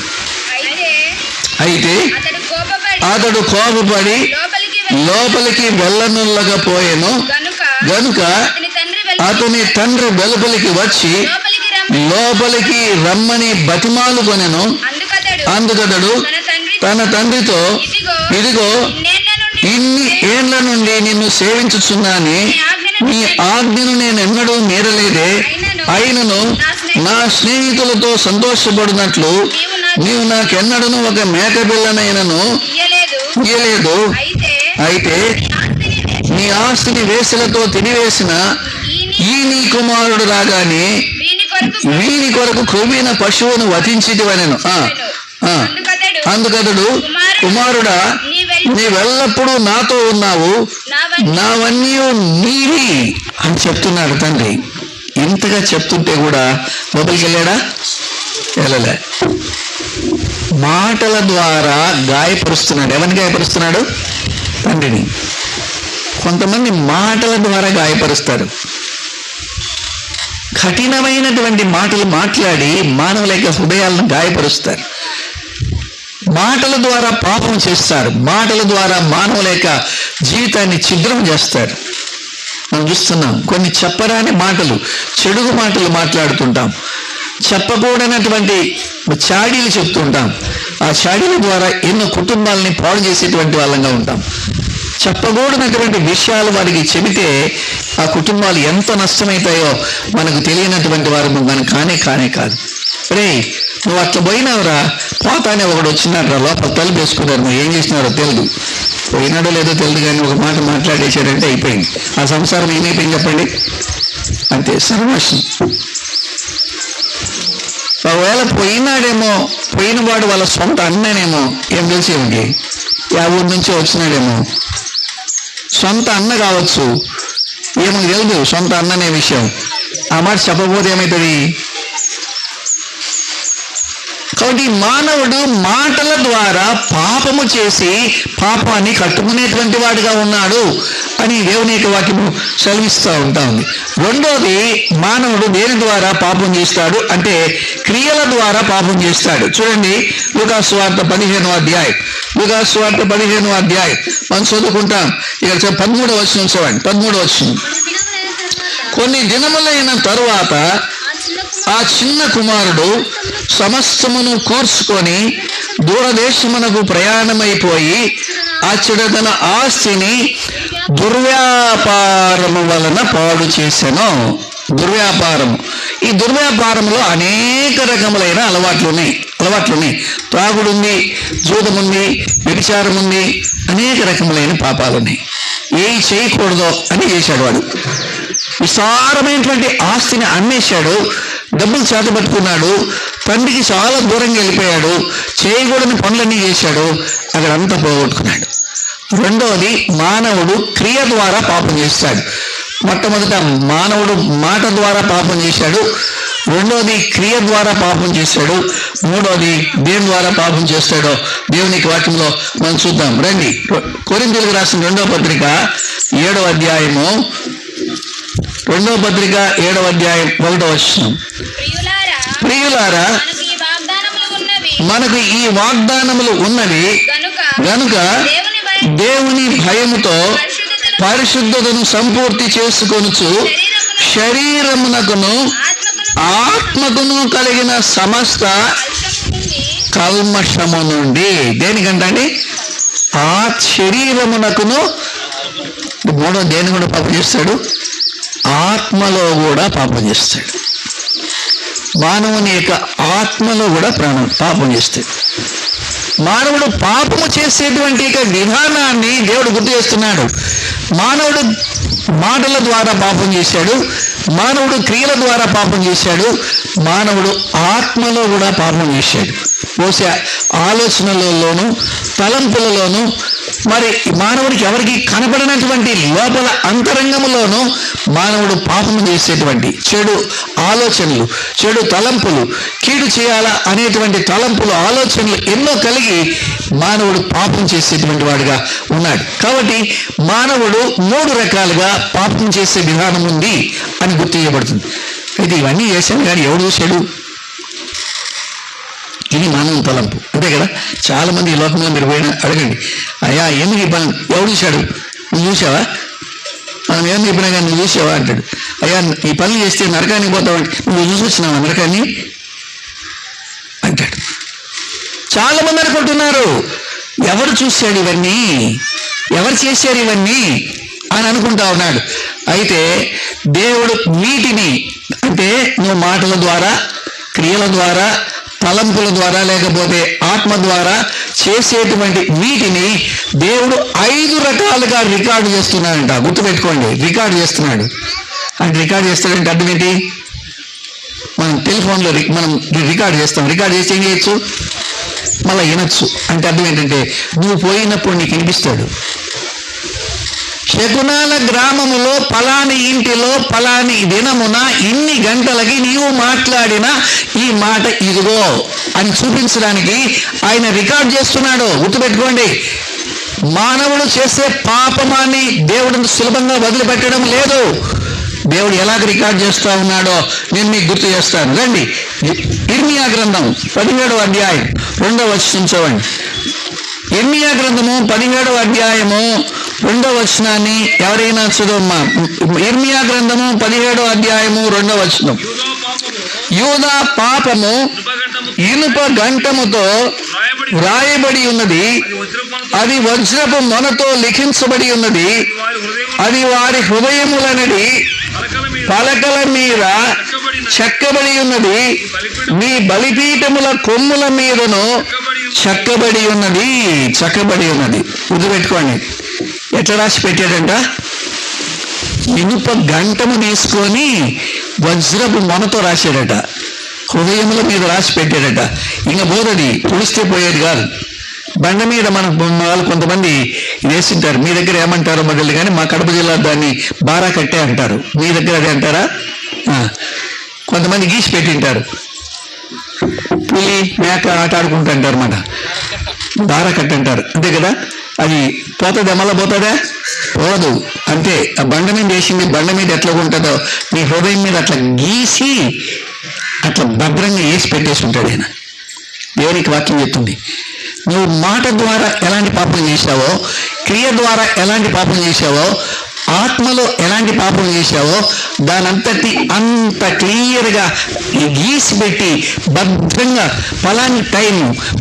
అయితే అతడు కోపపడి లోపలికి వెళ్ళనుల్లకపోయెను గనుక అతని తండ్రి వెలుపలికి వచ్చి లోపలికి రమ్మని బతిమాలు కొనెను. అందుకతడు తన తండ్రితో, ఇదిగో ఇన్ని ఏండ్ల నుండి నిన్ను సేవించుచున్నాని, నీ ఆజ్ఞను నేను ఎన్నడూ మీరలేదే, అయినను నా స్నేహితులతో సంతోషపడినట్లు నీవు నాకెన్నడను ఒక మేక పిల్లనైనను ఇయ్యలేదు. అయితే నీ ఆస్తిని వేసలతో తినివేసిన ఈ నీ కుమారుడు రాగానే వీని కొరకు క్రొవ్విన పశువును వధించితివనెను. అందుకతడు, కుమారుడా, నీవెల్లప్పుడూ నాతో ఉన్నావు, నావన్నీ నీవి అని చెప్తున్నాడు తండ్రి. ఇంతగా చెప్తుంటే కూడా లోపలికి వెళ్ళలే. మాటల ద్వారా గాయపరుస్తున్నాడు. ఎవరిని గాయపరుస్తున్నాడు? తండ్రిని. కొంతమంది మాటల ద్వారా గాయపరుస్తారు. కఠినమైనటువంటి మాటలు మాట్లాడి మానవుల యొక్క హృదయాలను గాయపరుస్తారు. మాటల ద్వారా పాపం చేస్తారు. మాటల ద్వారా మానవుల యొక్క జీవితాన్ని ఛిద్రం చేస్తారు. మనం చూస్తున్నాం కొన్ని చెప్పరాని మాటలు, చెడుగు మాటలు మాట్లాడుతుంటాం. చెప్పకూడనటువంటి చాడీలు చెప్తుంటాం. ఆ చాడీల ద్వారా ఎన్నో కుటుంబాలని పాడు చేసేటువంటి వాళ్ళంగా ఉంటాం. చెప్పకూడనటువంటి విషయాలు వారికి చెబితే ఆ కుటుంబాలు ఎంత నష్టమవుతాయో మనకు తెలియనటువంటి వారు మనకు కానే కాదు. రే, నువ్వు అట్లా పోయినావురా, పోతానే ఒకడు వచ్చినాడు రా, లోపల తలుపు వేసుకున్నారు, నువ్వు ఏం చేసినారో తెలియదు. పోయినాడో లేదో తెలియదు, కానీ ఒక మాట మాట్లాడేసాడంటే అయిపోయింది. ఆ సంసారం ఏమైపోయింది చెప్పండి? అంతే, సర్వనాశనం. ఒకవేళ పోయినాడేమో, పోయినవాడు వాళ్ళ సొంత అన్ననేమో, ఏం తెలిసి ఏమిటి, ఆ ఊరి నుంచి వచ్చినాడేమో, సొంత అన్న కావచ్చు, ఏమో తెలియదు సొంత అన్ననే విషయం. ఆ మాట చెప్పబోతే ఏమవుతుంది? కాబట్టి మానవుడు మాటల ద్వారా పాపము చేసి పాపాన్ని కట్టుకునేటువంటి వాడిగా ఉన్నాడు అని దేవుని యొక్క వాక్యము సెలవిస్తూ ఉంటా ఉంది. రెండోది, మానవుడు దేని ద్వారా పాపం చేస్తాడు అంటే క్రియల ద్వారా పాపం చేస్తాడు. చూడండి, లూకాసు సువార్త 15వ అధ్యాయం, లూకాసు సువార్త 15వ అధ్యాయం మనం చదువుకుంటాం. ఇక్కడ 13వ వచనం చూడండి. 13వ వచనం. కొన్ని దినములైన తరువాత ఆ చిన్న కుమారుడు సమస్తమును కూర్చుకొని దూరదేశమునకు ప్రయాణమైపోయి అచ్చట తన ఆస్తిని దుర్వ్యాపారము వలన పాడు చేసెను. దుర్వ్యాపారము. ఈ దుర్వ్యాపారంలో అనేక రకములైన అలవాట్లు ఉన్నాయి. త్రాగుడుంది, జూదముంది, వ్యభిచారం ఉంది, అనేక రకములైన పాపాలు ఉన్నాయి. ఏవి చేయకూడదో అని చేశాడు వాడు. విస్తారమైనటువంటి ఆస్తిని అమ్మేశాడు, డబ్బులు చేతపట్టుకున్నాడు, తండ్రికి చాలా దూరంగా వెళ్ళిపోయాడు, చేయకూడని పనులన్నీ చేశాడు, అక్కడంతా పోగొట్టుకున్నాడు. రెండవది, మానవుడు క్రియ ద్వారా పాపం చేస్తాడు. మొట్టమొదట మానవుడు మాట ద్వారా పాపం చేశాడు, రెండోది క్రియ ద్వారా పాపం చేశాడు, మూడోది దేని ద్వారా పాపం చేస్తాడో దేవునికి వాక్యంలో మనం చూద్దాం. రండి, కొరింథీయులకు రాసిన 2వ పత్రిక 7వ అధ్యాయము, 2వ పత్రిక 7వ అధ్యాయం 1వ వచనం. ప్రియులారా, మనకు ఈ వాగ్దానములు ఉన్నవి గనుక దేవుని భయముతో పరిశుద్ధతను సంపూర్తి చేసుకొనుచు శరీరమునకును ఆత్మకును కలిగిన సమస్త కల్మషము నుండి, దేనికంటే ఆ శరీరమునకును, మూడో దేని కూడా పాపం చేస్తాడు, ఆత్మలో కూడా పాపం చేస్తాడు. మానవుని యొక్క ఆత్మలో కూడా పాపం చేస్తాడు. మానవుడు పాపము చేసేటువంటి విధానాన్ని దేవుడు గుర్తు చేస్తున్నాడు. మానవుడు మాటల ద్వారా పాపం చేశాడు, మానవుడు క్రియల ద్వారా పాపం చేశాడు, మానవుడు ఆత్మలో కూడా పాపం చేశాడు. బహుశా ఆలోచనలలోనూ తలంపులలోనూ, మరి మానవుడికి ఎవరికి కనపడినటువంటి లోపల అంతరంగములోనూ మానవుడు పాపం చేసేటువంటి చెడు ఆలోచనలు, చెడు తలంపులు, కీడు చేయాలా అనేటువంటి తలంపులు, ఆలోచనలు ఎన్నో కలిగి మానవుడు పాపం చేసేటువంటి వాడుగా ఉన్నాడు. కాబట్టి మానవుడు 3 రకాలుగా పాపం చేసే విధానం ఉంది అని గుర్తు చేయబడుతుంది. అయితే ఇవన్నీ చేశాను కానీ ఎవడు చూశాడు? ఇది మానవ తలంపు, అంతే కదా. చాలా మంది ఈ లోకంలో మీరు పోయినా అడగండి, అయ్యా ఎందుకు ఈ పని ఎవడు చూశాడు? నువ్వు చూసావా? మనం ఏం చెప్పినా కానీ నువ్వు చూసావా అంటాడు. అయ్యా ఈ పనులు చేస్తే నరకానికి పోతావంటే నువ్వు చూసి వచ్చినావా నరకాన్ని అంటాడు. చాలా మంది అనుకుంటున్నారు, ఎవరు చూశాడు ఇవన్నీ, ఎవరు చేశారు ఇవన్నీ అని అనుకుంటా ఉన్నాడు. అయితే దేవుడు వీటిని, అంటే నువ్వు మాటల ద్వారా, క్రియల ద్వారా, తలంపుల ద్వారా, లేకపోతే ఆత్మ ద్వారా చేసేటువంటి వీటిని దేవుడు 5 రకాలుగా రికార్డు చేస్తున్నాడంట. గుర్తుపెట్టుకోండి, రికార్డు చేస్తున్నాడు. అంటే రికార్డు చేస్తాడంటే అర్థం ఏంటి? మనం టెలిఫోన్లో మనం రికార్డు చేస్తాం, రికార్డు చేసి ఏం చేయొచ్చు, మళ్ళీ వినొచ్చు. అంటే అర్థం ఏంటంటే నువ్వు పోయినప్పుడు నీకు వినిపిస్తాడు. శకునాల గ్రామములో పలాని ఇంటిలో పలాని దినమున ఇన్ని గంటలకి నీవు మాట్లాడిన ఈ మాట ఇదిగో అని చూపించడానికి ఆయన రికార్డ్ చేస్తున్నాడు. గుర్తుపెట్టుకోండి, మానవుడు చేసే పాపమాన్ని దేవుడిని సులభంగా వదిలిపెట్టడం లేదు. దేవుడు ఎలాగ రికార్డ్ చేస్తూ ఉన్నాడో నేను మీకు గుర్తు చేస్తాను. రండి, ఇర్మియా గ్రంథం 17వ అధ్యాయం 2వ వచనం చూడండి. ఇర్మియా గ్రంథము 17వ అధ్యాయము 2వ వచనాన్ని ఎవరైనా చదవమ్మా. ఇర్మియా గ్రంథము 17వ అధ్యాయము 2వ వచనం. యూదా పాపము ఇనుప గంటముతో వ్రాయబడి ఉన్నది, అది వజ్రపు మొనతో లిఖించబడి ఉన్నది, అది వారి హృదయములనడి పలకల మీద చెక్కబడి ఉన్నది, మీ బలిపీఠముల కొమ్ముల మీదను చెక్కబడి ఉన్నది. గుర్తుపెట్టుకోండి, ఎట్లా రాసి పెట్టాడంట? ఇనుప గంటము తీసుకొని వజ్రపు మొనతో రాశాడట, హృదయముల మీద రాసి పెట్టాడట. ఇంకా పోతుంది, పుడిస్తే పోయేది కాదు. బండ మీద మన వాళ్ళు కొంతమంది వేసింటారు, మీ దగ్గర ఏమంటారో మొదలు, కానీ మా కడప జిల్లా దాన్ని బారా కట్టే అంటారు. మీ దగ్గర అదే అంటారా? కొంతమంది గీసి పెట్టింటారు, పులి మేక ఆట ఆడుకుంటుంటారు అన్నమాట, బారా కట్ట అంటారు, అంతే కదా. అది పోతుందా? మళ్ళీ పోతుందా? పోదు. అంతే, ఆ బండ మీద వేసింది బండ మీద ఎట్లా ఉంటుందో నీ హృదయం మీద అట్లా గీసి అట్లా భద్రంగా వేసి పెట్టేసి ఉంటాడు ఆయన. దేవునికి వాక్యం చెప్తుంది, నువ్వు మాట ద్వారా ఎలాంటి పాపం చేశావో, క్రియ ద్వారా ఎలాంటి పాపం చేశావో, ఆత్మలో ఎలాంటి పాపం చేశావో దానంతటి అంత క్లియర్గా గీసి పెట్టి భద్రంగా ఫలాని టైం,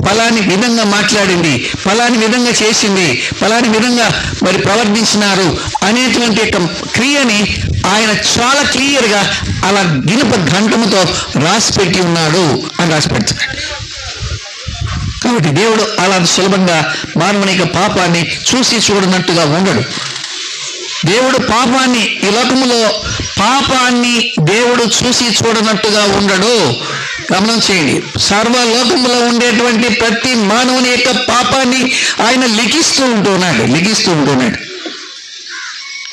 ఫలాని విధంగా మాట్లాడింది, ఫలాని విధంగా చేసింది, ఫలాని విధంగా మరి ప్రవర్తించినారు అనేటువంటి యొక్క క్రియని ఆయన చాలా క్లియర్గా అలా గినుప గంటముతో రాసి పెట్టి ఉన్నాడు అని రాసి పెడుతున్నాడు. కాబట్టి దేవుడు అలా సులభంగా మానవుని యొక్క పాపాన్ని చూసి చూడనట్టుగా ఉండడు. దేవుడు పాపాన్ని, ఈ లోకములో పాపాన్ని దేవుడు చూసి చూడనట్టుగా ఉండడు. గమనం చేయండి, సర్వలోకములో ఉండేటువంటి ప్రతి మానవుని యొక్క పాపాన్ని ఆయన లిఖిస్తూ ఉంటున్నాడు.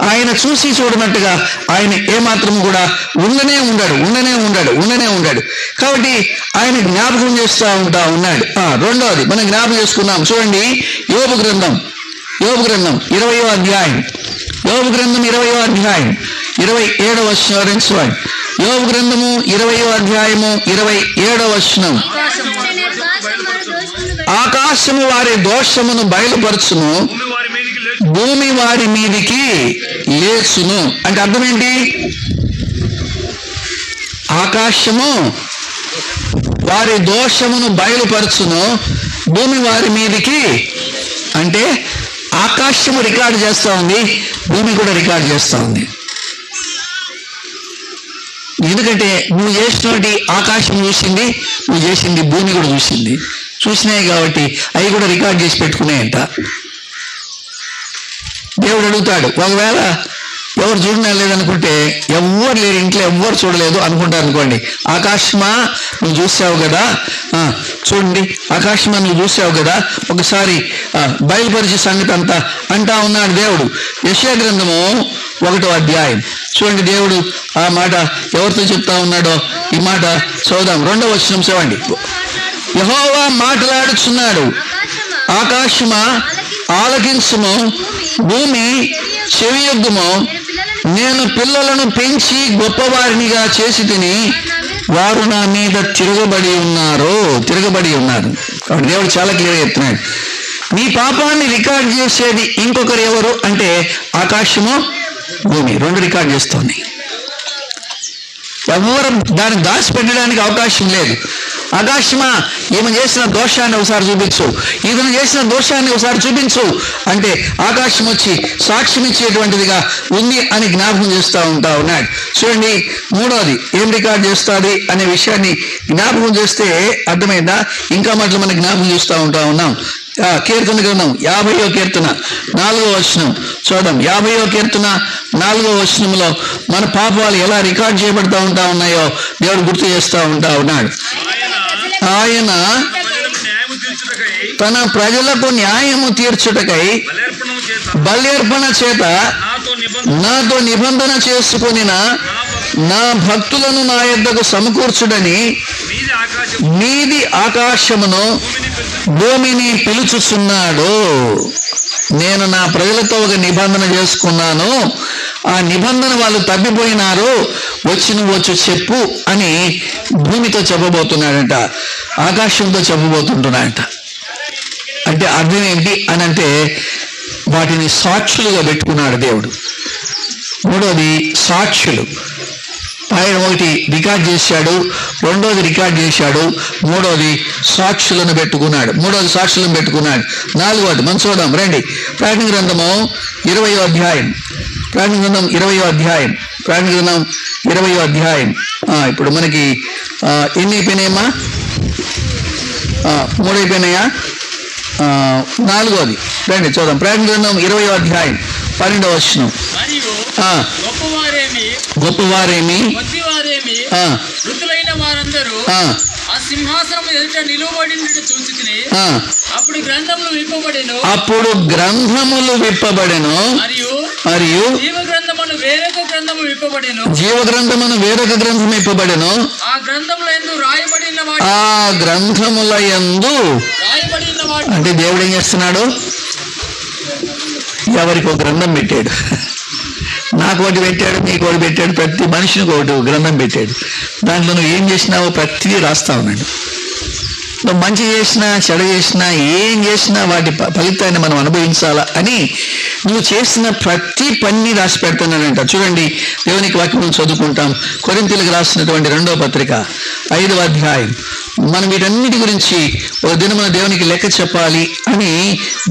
ఆయన చూసి చూడనట్టుగా ఆయన ఏమాత్రం కూడా ఉండనే ఉండాడు. కాబట్టి ఆయన జ్ఞాపకం చేస్తూ ఉన్నాడు. రెండవది మనం జ్ఞాపకం చేసుకున్నాం. చూడండి, యోబు గ్రంథం 20వ అధ్యాయం, యోబు గ్రంథం 20వ అధ్యాయం 27వ వచనం. యోబు గ్రంథము 20వ అధ్యాయము 27వ వచనం. ఆకాశము వారి దోషమును బయలుపరచును, భూమి వారి మీదికి లేచును. అంటే అర్థం ఏంటి? ఆకాశము వారి దోషమును బయలుపరచును, భూమి వారి మీదికి. అంటే ఆకాశము రికార్డు చేస్తూ ఉంది, భూమి కూడా రికార్డు చేస్తూ ఉంది. ఎందుకంటే నువ్వు చేసినటువంటి ఆకాశం చూసింది, నువ్వు చేసింది భూమి కూడా చూసినాయి కాబట్టి అవి కూడా రికార్డ్ చేసి పెట్టుకున్నాయంట. దేవుడు అడుగుతాడు, ఒకవేళ ఎవరు చూడనే లేదనుకుంటే, ఎవ్వరు లేరు ఇంట్లో, ఎవ్వరు చూడలేదు అనుకుంటారు అనుకోండి, ఆకాశమా నువ్వు చూసావు కదా, చూడండి ఆకాశమా నువ్వు చూసావు కదా, ఒకసారి బయలుపరిచే సంగతి అంతా అంటా ఉన్నాడు దేవుడు. యెషయా గ్రంథము 1వ అధ్యాయం చూడండి, దేవుడు ఆ మాట ఎవరితో చెప్తా ఉన్నాడో ఈ మాట చదువుదాం. 2వ వచనం చదవండి. యెహోవా మాట్లాడుచున్నాడు, ఆకాశమా ఆలకించుము, భూమి చెవియొగ్గుము, నేను పిల్లలను పెంచి గొప్పవారినిగా చేసి తిని వారు నా మీద తిరగబడి ఉన్నారు. కాబట్టి దేవుడు చాలా క్లియర్ చెప్తున్నాడు. నీ పాపాన్ని రికార్డ్ చేసేది ఇంకొకరు ఎవరు అంటే ఆకాశము భూమి రెండు రికార్డ్ చేస్తుంది. ఎవరు దాన్ని దాచిపెట్టడానికి అవకాశం లేదు. ఆకాశమా ఈమె చేసిన దోషాన్ని ఒకసారి చూపించు, ఈతను చేసిన దోషాన్ని ఒకసారి చూపించు అంటే ఆకాశం వచ్చి సాక్ష్యం ఇచ్చేటువంటిదిగా ఉంది అని జ్ఞాపకం చేస్తూ ఉన్నాడు. చూడండి, మూడోది ఏం రికార్డ్ చేస్తుంది అనే విషయాన్ని జ్ఞాపకం చేస్తే అర్థమైందా? ఇంకా మాటలు మనం జ్ఞాపకం చేస్తూ ఉన్నాం. కీర్తన గ్రంథం 50వ కీర్తన 4వ వచనం చూద్దాం. 50వ కీర్తన 4వ వచనంలో మన పాపాలు ఎలా రికార్డ్ చేయబడతా ఉన్నాయో దేవుడు గుర్తు చేస్తూ ఉన్నాడు. ఆయన తన ప్రజలకు న్యాయము తీర్చుటకై బల్యర్పణ చేత నాతో నిబంధన చేసుకుని నా భక్తులను నా యొద్దకు సమకూర్చుడని మీది ఆకాశమును భూమిని పిలుచుచున్నాడు. నేను నా ప్రజలతో ఒక నిబంధన చేసుకున్నాను, ఆ నిబంధన వాళ్ళు తప్పిపోయినారు, వచ్చి నువ్వు వచ్చి చెప్పు అని భూమితో చెప్పబోతున్నాడంట, ఆకాశంతో చెప్పబోతుంటున్నాడంట. అంటే అర్థం ఏంటి అని అంటే వాటిని సాక్షులుగా పెట్టుకున్నాడు దేవుడు. మూడోది సాక్షులు. ఆయన ఒకటి రికార్డ్ చేశాడు, రెండోది రికార్డ్ చేశాడు, మూడోది సాక్షులను పెట్టుకున్నాడు. నాలుగోది మనం చూద్దాం రండి. ప్రకటన గ్రంథము 20వ అధ్యాయం. ఇప్పుడు మనకి ఎన్ని అయిపోయినాయమ్మా? 3 అయిపోయినాయా? 4వది రండి చూద్దాం. ప్రకటన గ్రంథం 20వ అధ్యాయం 12వ వచనం. గొప్పవారేమి వృద్ధులైన వారందరూ ఆ సింహాసనం ఎదుట నిలువబడినట్టు చూచితిని. అప్పుడు గ్రంథములు విప్పబడెను మరియు జీవ గ్రంథమును వేరొక గ్రంథము విప్పబడెను. ఆ గ్రంథముల యందు అంటే దేవుడు ఏం చేస్తున్నాడు? ఎవరికి ఒక గ్రంథం పెట్టాడు. నాకు ఒకటి పెట్టాడు, నీకు ఒకటి పెట్టాడు, ప్రతి మనిషికి ఒకటి గ్రంథం పెట్టాడు. దాంట్లో నువ్వు ఏం చేసినావో ప్రతిదీ రాస్తా ఉన్నాడు. నువ్వు మంచి చేసినా చెడు చేసినా ఏం చేసినా వాటి ఫలితాన్ని మనం అనుభవించాలా అని నువ్వు చేసిన ప్రతి పని రాసి పెడుతున్నాడంట. చూడండి, దేవునికి వాక్యం చదువుకుంటాం. కొరింథీయులకు రాసినటువంటి 2వ పత్రిక 5వ అధ్యాయం. మనం వీటన్నిటి గురించి ఒక దినమున దేవునికి లెక్క చెప్పాలి అని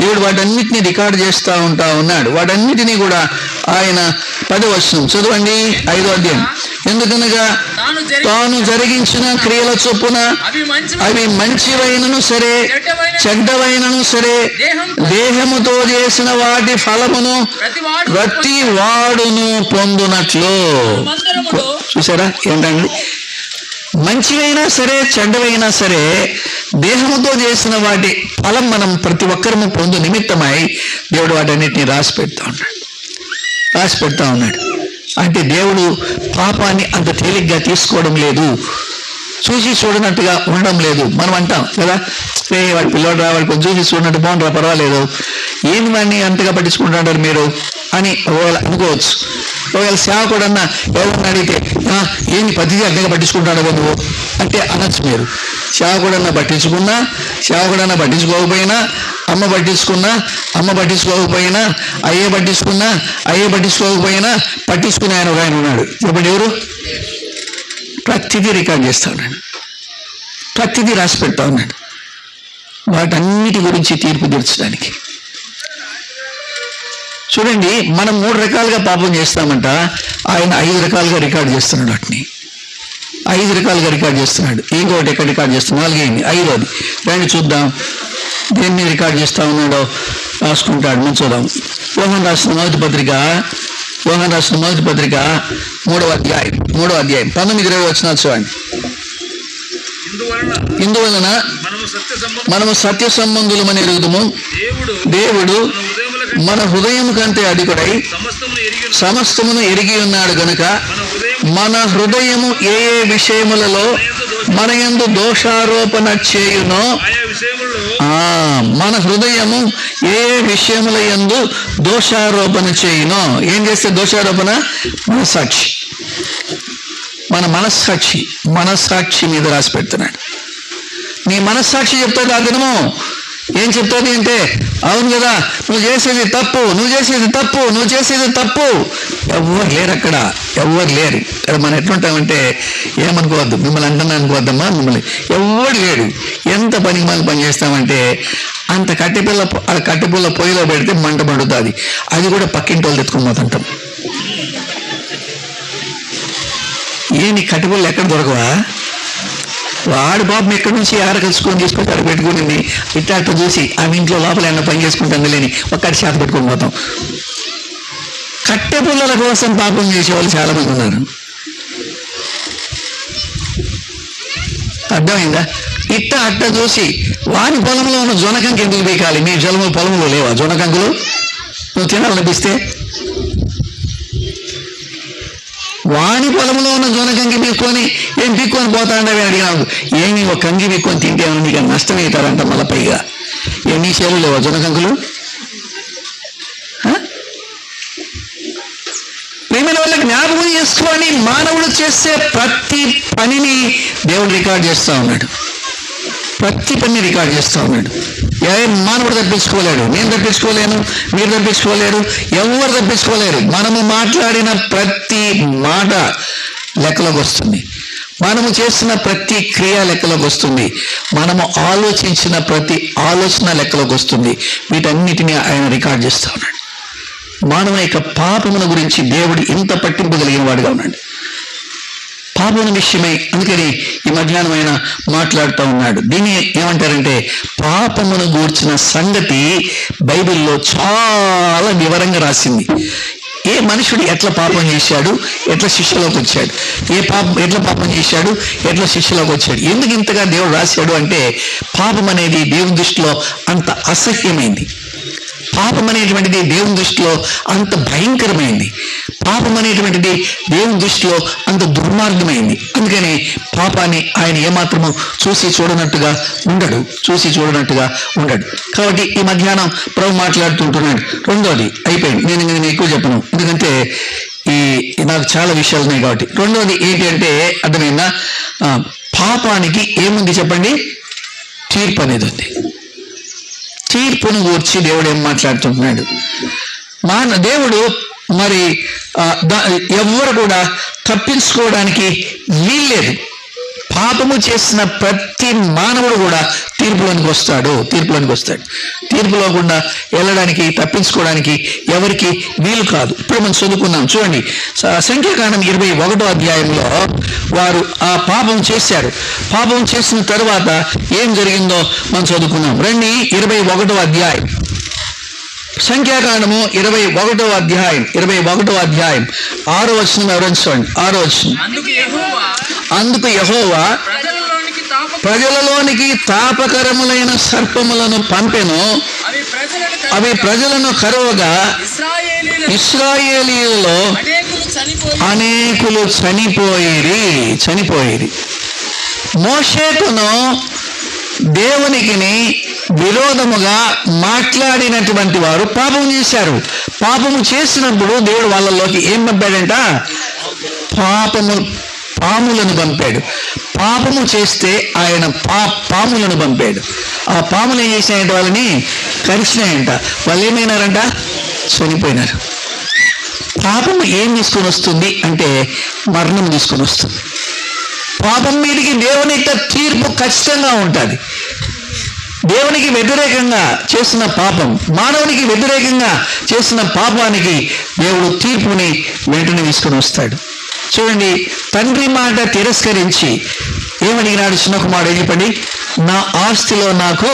దేవుడు వాటన్నిటినీ రికార్డు చేస్తూ ఉన్నాడు. వాటన్నిటినీ కూడా ఆయన 10వ వచనం చదవండి. 5వ అధ్యాయం. ఎందుకనగా తాను జరిగించిన క్రియల చొప్పున అవి మంచివైనను సరే చెడ్డవైనను సరే దేహముతో చేసిన వాటి ఫలమును ప్రతి వాడును పొందునట్లు. చూసారా ఏంటండి? మంచివైనా సరే చెడ్డవైనా సరే దేహముతో చేసిన వాటి ఫలం మనం ప్రతి ఒక్కరము పొందు నిమిత్తమై దేవుడు వాటన్నిటిని రాసి పెడతా ఉన్నాడు. రాసి పెడతా ఉన్నాడు. అంటే దేవుడు పాపాన్ని అంత తేలిగ్గా తీసుకోవడం లేదు, చూసి చూడనట్టుగా ఉండడం లేదు. మనం అంటాం కదా, వాడి పిల్లోడు రా, వాడు కొంచెం చూసి చూడనట్టు బాగుంటారా, పర్వాలేదు, ఏంది వాడిని అంతగా పట్టించుకుంటాడు మీరు అని ఒకవేళ అనుకోవచ్చు. ఒకవేళ సేవకుడన్నా ఎవరన్నా అడిగితే ఏంది పద్ధతి అంతగా పట్టించుకుంటాడు నువ్వు అంటే అనొచ్చు మీరు. సేవకుడన్నా పట్టించుకున్నా, సేవకుడన్నా పట్టించుకోకపోయినా, అమ్మ పట్టించుకున్నా, అమ్మ పట్టించుకోకపోయినా, అయ్యే పట్టించుకున్నా, అయ్యే పట్టించుకోకపోయినా పట్టించుకునే ఆయన ఒక ఆయన ఉన్నాడు. చెప్పండి ఎవరు? ప్రతిదీ రికార్డ్ చేస్తా ఉన్నాడు, ప్రతిదీ రాసి పెడతా ఉన్నాడు, వాటన్నిటి గురించి తీర్పు తీర్చడానికి. చూడండి, మనం 3 రకాలుగా పాపం చేస్తామంట, ఆయన 5 రకాలుగా రికార్డ్ చేస్తున్నాడు. వాటిని 5 రకాలుగా రికార్డ్ చేస్తున్నాడు. ఇంకోటి ఎక్కడ రికార్డ్ చేస్తున్నాడు? 4 అయింది, 5వది రండి చూద్దాం దేన్ని రికార్డ్ చేస్తా ఉన్నాడో రాసుకుంటాడు. మనం చూద్దాం. యోహాను రాసిన మొదటి పత్రిక 3వ అధ్యాయం 19-20 వచనాలు చూడండి. ఇందువలన మనము సత్య సంబంధులమని ఎరుగుదుము, దేవుడు మన హృదయం కంటే అధికుడై సమస్తమును ఎరిగి ఉన్నాడు గనుక మన హృదయము ఏ ఏ విషయములలో మన యందు దోషారోపణ చేయునో, మన హృదయము ఏ ఏ విషయముల యందు దోషారోపణ చేయునో. ఏం చేస్తే దోషారోపణ? మనస్సాక్షి. మన మనస్సాక్షి మీద రాసి పెడుతున్నాడు. నీ మనస్సాక్షి చెప్తుంది ఆ దినము. ఏం చెప్తుంది అంటే, అవును కదా, నువ్వు చేసేది తప్పు, ఎవ్వరు లేరు అక్కడ, ఎవ్వరు లేరు. మనం ఎట్లుంటామంటే, ఏమనుకోవద్దు, మిమ్మల్ని అంటున్నా అనుకోవద్దమ్మా, మిమ్మల్ని ఎవ్వరు లేడు. ఎంత పనికి మనం పని చేస్తామంటే, అంత కట్టెపిల్ల పొయ్యిలో పెడితే మంట మండుతుంది, అది కూడా పక్కింటి వాళ్ళు ఎత్తుకుని పోతుంటాం. నీ కట్టెపిల్లలు ఎక్కడ దొరకవా? వాడు పాపం ఎక్కడి నుంచి కలుసుకొని తీసుకుంటే అక్కడ పెట్టుకుని ఇట్లా చూసి ఆమె ఇంట్లో లోపల ఏమన్నా పని చేసుకుంటుంది లేని ఒక్కటి చేత పెట్టుకొని పోతాం. కట్టె పుల్లల కోసం పాపం చేసేవాళ్ళు చాలా మంది ఉన్నారు. అర్థమైందా? అట్ట చూసి వాని పొలంలో ఉన్న జొనకంకి ఎందుకు పీకాలి? మీ పొలంలో లేవా జొనకంకులు? నువ్వు తినాలనిపిస్తే వాని పొలంలో ఉన్న జొనకంకి పీక్కొని ఏం పీక్కొని పోతాడని అడిగినాడు. ఏమి ఒక కంకి పీక్కొని తింటే నీకు నష్టం అవుతారంట. మళ్ళీ పైగా నీ చేలు లేవా జొనకంకులు? ప్రేమైన వాళ్ళకి జ్ఞాపకం చేసుకొని మానవుడు చేసే ప్రతి పనిని దేవుడు రికార్డ్ చేస్తూ ఉన్నాడు. ప్రతి పనిని రికార్డ్ చేస్తూ ఉన్నాడు. మానవుడు తప్పించుకోలేడు, నేను తప్పించుకోలేను, మీరు తప్పించుకోలేరు, ఎవరు తప్పించుకోలేరు. మనము మాట్లాడిన ప్రతి మాట లెక్కలోకి వస్తుంది, మనము చేసిన ప్రతి క్రియ లెక్కలోకి వస్తుంది, మనము ఆలోచించిన ప్రతి ఆలోచన లెక్కలోకి వస్తుంది. వీటన్నిటిని ఆయన రికార్డ్ చేస్తూ ఉన్నాడు. మానవ యొక్క పాపముల గురించి దేవుడు ఇంత పట్టింపు కలిగిన వాడుగా ఉన్నాడు. పాపం విషయమై అందుకని ఈ మధ్యాహ్నం ఆయన మాట్లాడుతూ ఉన్నాడు. దీన్ని ఏమంటారంటే, పాపమును గూర్చిన సంగతి బైబిల్లో చాలా వివరంగా రాసింది. ఏ మనుషుడు ఎట్లా పాపం చేశాడు, ఎట్లా శిక్షలోకి వచ్చాడు, ఎట్లా పాపం చేశాడు, ఎట్లా శిక్షలోకి వచ్చాడు, ఎందుకు ఇంతగా దేవుడు రాశాడు అంటే, పాపం అనేది దేవుని దృష్టిలో అంత అసహ్యమైంది, పాపం అనేటువంటిది దేవుని దృష్టిలో అంత భయంకరమైంది, పాపం అనేటువంటిది దేవుని దృష్టిలో అంత దుర్మార్గమైంది. అందుకని పాపాన్ని ఆయన ఏమాత్రము చూసి చూడనట్టుగా ఉండడు. కాబట్టి ఈ మధ్యాహ్నం ప్రభు మాట్లాడుతుంటున్నాడు. రెండోది అయిపోయింది, నేను ఎక్కువ చెప్పను ఎందుకంటే నాకు చాలా విషయాలు ఉన్నాయి కాబట్టి. రెండోది ఏంటి అంటే, అర్థమైందా? పాపానికి ఏముంది చెప్పండి? తీర్పు అనేది ఉంది. తీర్పును గూర్చి దేవుడు ఏం మాట్లాడుతుంటున్నాడు? దేవుడు మరి ఎవ్వరు కూడా తప్పించుకోవడానికి వీల్లేదు. పాపము చేసిన ప్రతి మానవుడు కూడా తీర్పులోనికి వస్తాడు. తీర్పులో గుండా వెళ్ళడానికి, తప్పించుకోవడానికి ఎవరికి వీలు కాదు. ఇప్పుడు మనం చదువుకున్నాం చూడండి, సంఖ్యాకాండం 21వ అధ్యాయంలో వారు ఆ పాపం చేశారు. పాపం చేసిన తర్వాత ఏం జరిగిందో మనం చదువుకున్నాం. రండి, 21వ అధ్యాయం, సంఖ్యాకాండము 21వ అధ్యాయం 6వ వచనం ఎవరైనా చూడండి. 6వ వచనం. అందుకు యెహోవా ప్రజలలోనికి తాపకరములైన సర్పములను పంపెను, అవి ప్రజలను కరువగా ఇశ్రాయేలీయులలో అనేకులు చనిపోయిరి. మోషేకును దేవునికి విరోధముగా మాట్లాడినటువంటి వారు పాపం చేశారు. పాపము చేసినప్పుడు దేవుడు వాళ్ళలోకి ఏం పంపాడంట? పాములను పంపాడు. పాపము చేస్తే ఆయన పాములను పంపాడు. ఆ పాములు ఏం చేసినాయంట? వాళ్ళని కరిచినాయంట. వాళ్ళు ఏమైనారంట? చనిపోయినారు. పాపము ఏం తీసుకొని వస్తుంది అంటే మరణం తీసుకొని వస్తుంది. పాపం మీదకి దేవుని యొక్క తీర్పు ఖచ్చితంగా ఉంటుంది. దేవునికి వ్యతిరేకంగా చేసిన పాపం, మానవునికి వ్యతిరేకంగా చేసిన పాపానికి దేవుడు తీర్పుని వెంటనే తీసుకొని వస్తాడు. చూడండి, తండ్రి మాట తిరస్కరించి ఏమడిగినాడు చిన్న కుమారుడు? చెప్పండి, నా ఆస్తిలో నాకు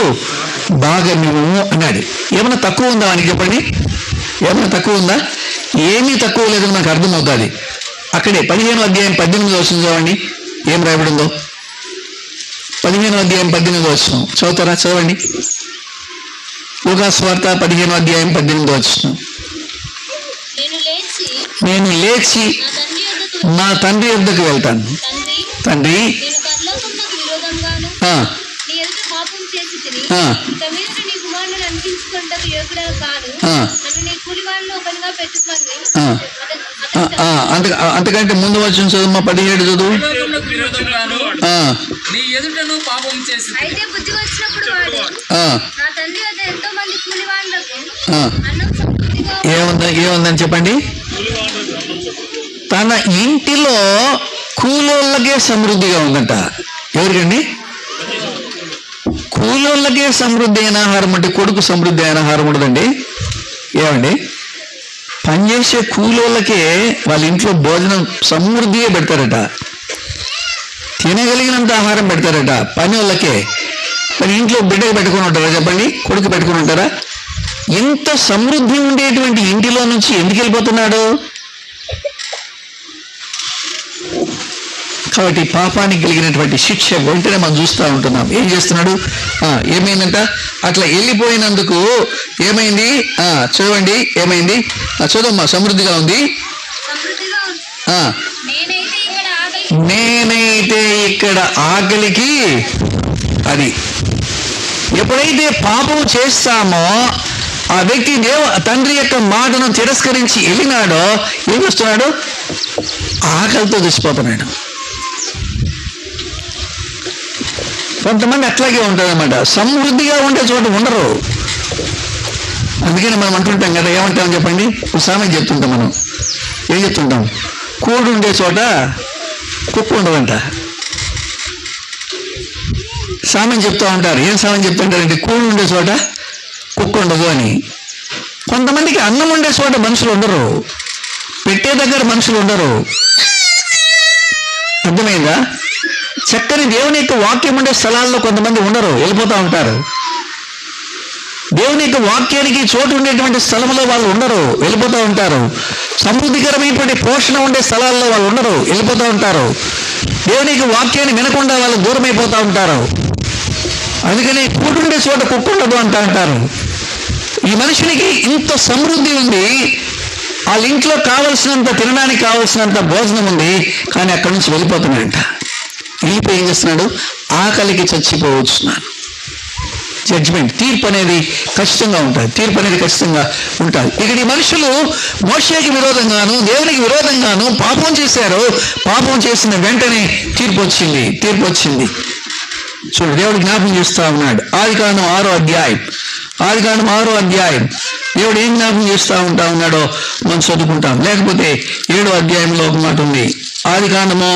భాగమివ్వు అన్నాడు. ఏమైనా తక్కువ ఉందా అని చెప్పండి? ఏమైనా తక్కువ ఉందా? ఏమీ తక్కువ లేదని నాకు అర్థమవుతుంది. అక్కడే 15వ అధ్యాయం 18వ వచనం చదవండి. ఏం రాయబడిందో? 15వ అధ్యాయం 18వ వచనం చదువుతారా? చదవండి. లూకా సువార్త 15వ అధ్యాయం 18వ వచనం. నేను లేచి నా తండ్రి యొద్దకు వెళ్తాను. తండ్రి, అంతకంటే ముందు వచ్చిన చదువు 17 చదువు. ఏముందని చెప్పండి? తన ఇంటిలో కూలోళ్ళకే సమృద్ధిగా ఉందంట. ఎవరికండి? కూలోళ్ళకే సమృద్ధి అయిన ఆహారం అంటే కొడుకు సమృద్ధి అయిన ఆహారం ఉండదండి. ఏమండి? పనిచేసే కూలోళ్ళకే వాళ్ళ ఇంట్లో భోజనం సమృద్ధిగా పెడతారట. తినగలిగినంత ఆహారం పెడతారట పని వాళ్ళకే. మరి ఇంట్లో బిడ్డకు పెట్టుకుని ఉంటారా చెప్పండి? కొడుకు పెట్టుకుని ఉంటారా? ఎంత సమృద్ధి ఉండేటువంటి ఇంటిలో నుంచి ఎందుకు వెళ్ళిపోతున్నాడు? కాబట్టి పాపానికి కలిగినటువంటి శిక్ష వెంటనే మనం చూస్తూ ఉంటున్నాం. ఏం చేస్తున్నాడు? ఏమైందంట? అట్లా వెళ్ళిపోయినందుకు ఏమైంది? చూడండి ఏమైంది? చదవమ్మా. సమృద్ధిగా ఉంది. నేనైతే ఇక్కడ ఆకలికి, అది ఎప్పుడైతే పాపం చేస్తామో ఆ వ్యక్తి తండ్రి యొక్క మాటను తిరస్కరించి వెళ్ళినాడో ఏం చేస్తున్నాడు? ఆకలితో చచ్చిపోతున్నాడు. కొంతమంది అట్లాగే ఉంటుంది అన్నమాట. సమృద్ధిగా ఉండే చోట ఉండరు. అందుకని మనం అంటుంటాం కదా, ఏమంటాం చెప్పండి? సామెత చెప్తుంటాం. మనం ఏం చెప్తుంటాం? కూడు ఉండే చోట కుక్క ఉండదంట. సామెత చెప్తూ ఉంటారు. ఏం సామెత చెప్తుంటారంటే కూడు ఉండే చోట కుక్క ఉండదు అని. కొంతమందికి అన్నం ఉండే చోట మనుషులు ఉండరు, పెట్టే దగ్గర మనుషులు ఉండరు. అర్థమైందా? చక్కని దేవుని యొక్క వాక్యం ఉండే స్థలాల్లో కొంతమంది ఉండరు, వెళ్ళిపోతూ ఉంటారు. దేవుని యొక్క వాక్యానికి చోటు ఉండేటువంటి స్థలంలో వాళ్ళు ఉండరు, వెళ్ళిపోతూ ఉంటారు. సమృద్ధికరమైనటువంటి పోషణ ఉండే స్థలాల్లో వాళ్ళు ఉండరు, వెళ్ళిపోతూ ఉంటారు. దేవుని యొక్క వాక్యాన్ని వినకుండా వాళ్ళు దూరం అయిపోతూ ఉంటారు. అందుకని కూటుండే చోట కుక్క ఉండదు అంటూ అంటారు. ఈ మనుషునికి ఇంత సమృద్ధి ఉంది, వాళ్ళ ఇంట్లో కావలసినంత, తినడానికి కావలసినంత భోజనం ఉంది, కానీ అక్కడి నుంచి వెళ్ళిపోతున్నాడంట. వెళ్ళిపోయి ఏం చేస్తున్నాడు? ఆకలికి చచ్చిపోవచ్చున్నాడు. జడ్జిమెంట్, తీర్పు అనేది ఖచ్చితంగా ఉంటుంది. తీర్పు అనేది ఖచ్చితంగా ఉంటుంది. ఇక్కడ ఈ మనుషులు మోషేకి విరోధంగాను దేవునికి విరోధంగాను పాపం చేశారు. పాపం చేసిన వెంటనే తీర్పు వచ్చింది. చూడు, దేవుడు జ్ఞాపకం చేస్తూ ఉన్నాడు. ఆదికాండం 6వ అధ్యాయం దేవుడు ఏం జ్ఞాపకం చేస్తూ ఉన్నాడో మనం చదువుకుంటాం. లేకపోతే 7వ అధ్యాయంలో ఒక మాట ఉంది. ఆదికాండము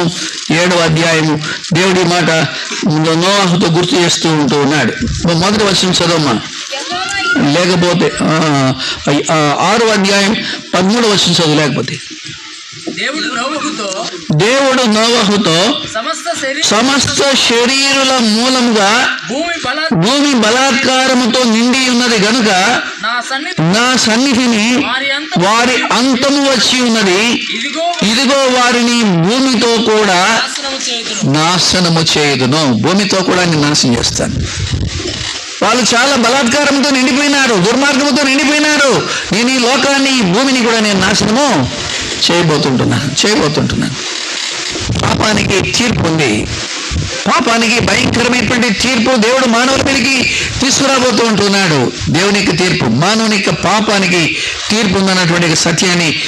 7వ అధ్యాయము దేవుడి మాట నోవాహుతో గుర్తు చేస్తూ ఉన్నాడు. మొదటి వచనం చదవమ్మా. లేకపోతే 6వ అధ్యాయం 13వ వచనం చదువు. లేకపోతే దేవుడు నోవహుతో సమస్త శరీరుల మూలముగా భూమి బలాత్కారముతో నిండి ఉన్నది గనుక నా సన్నిధిని వారి అంతము వచ్చి ఉన్నది. ఇదిగో వారిని భూమితో కూడా నాశనము చేయుదును. భూమితో కూడా నేను నాశనం చేస్తాను. వాళ్ళు చాలా బలాత్కారంతో నిండిపోయినారు, దుర్మార్గంతో నిండిపోయినారు. నేను ఈ లోకాన్ని, ఈ భూమిని కూడా నేను నాశనము చేయబోతుంటున్నాను. పాపానికి తీర్పు ఉంది. పాపానికి భయంకరమైనటువంటి తీర్పు దేవుడు మానవుల మీదకి తీసుకురాబోతూ ఉంటున్నాడు. దేవునికి తీర్పు, మానవుని యొక్క పాపానికి తీర్పు ఉందన్నటువంటి సత్యాన్ని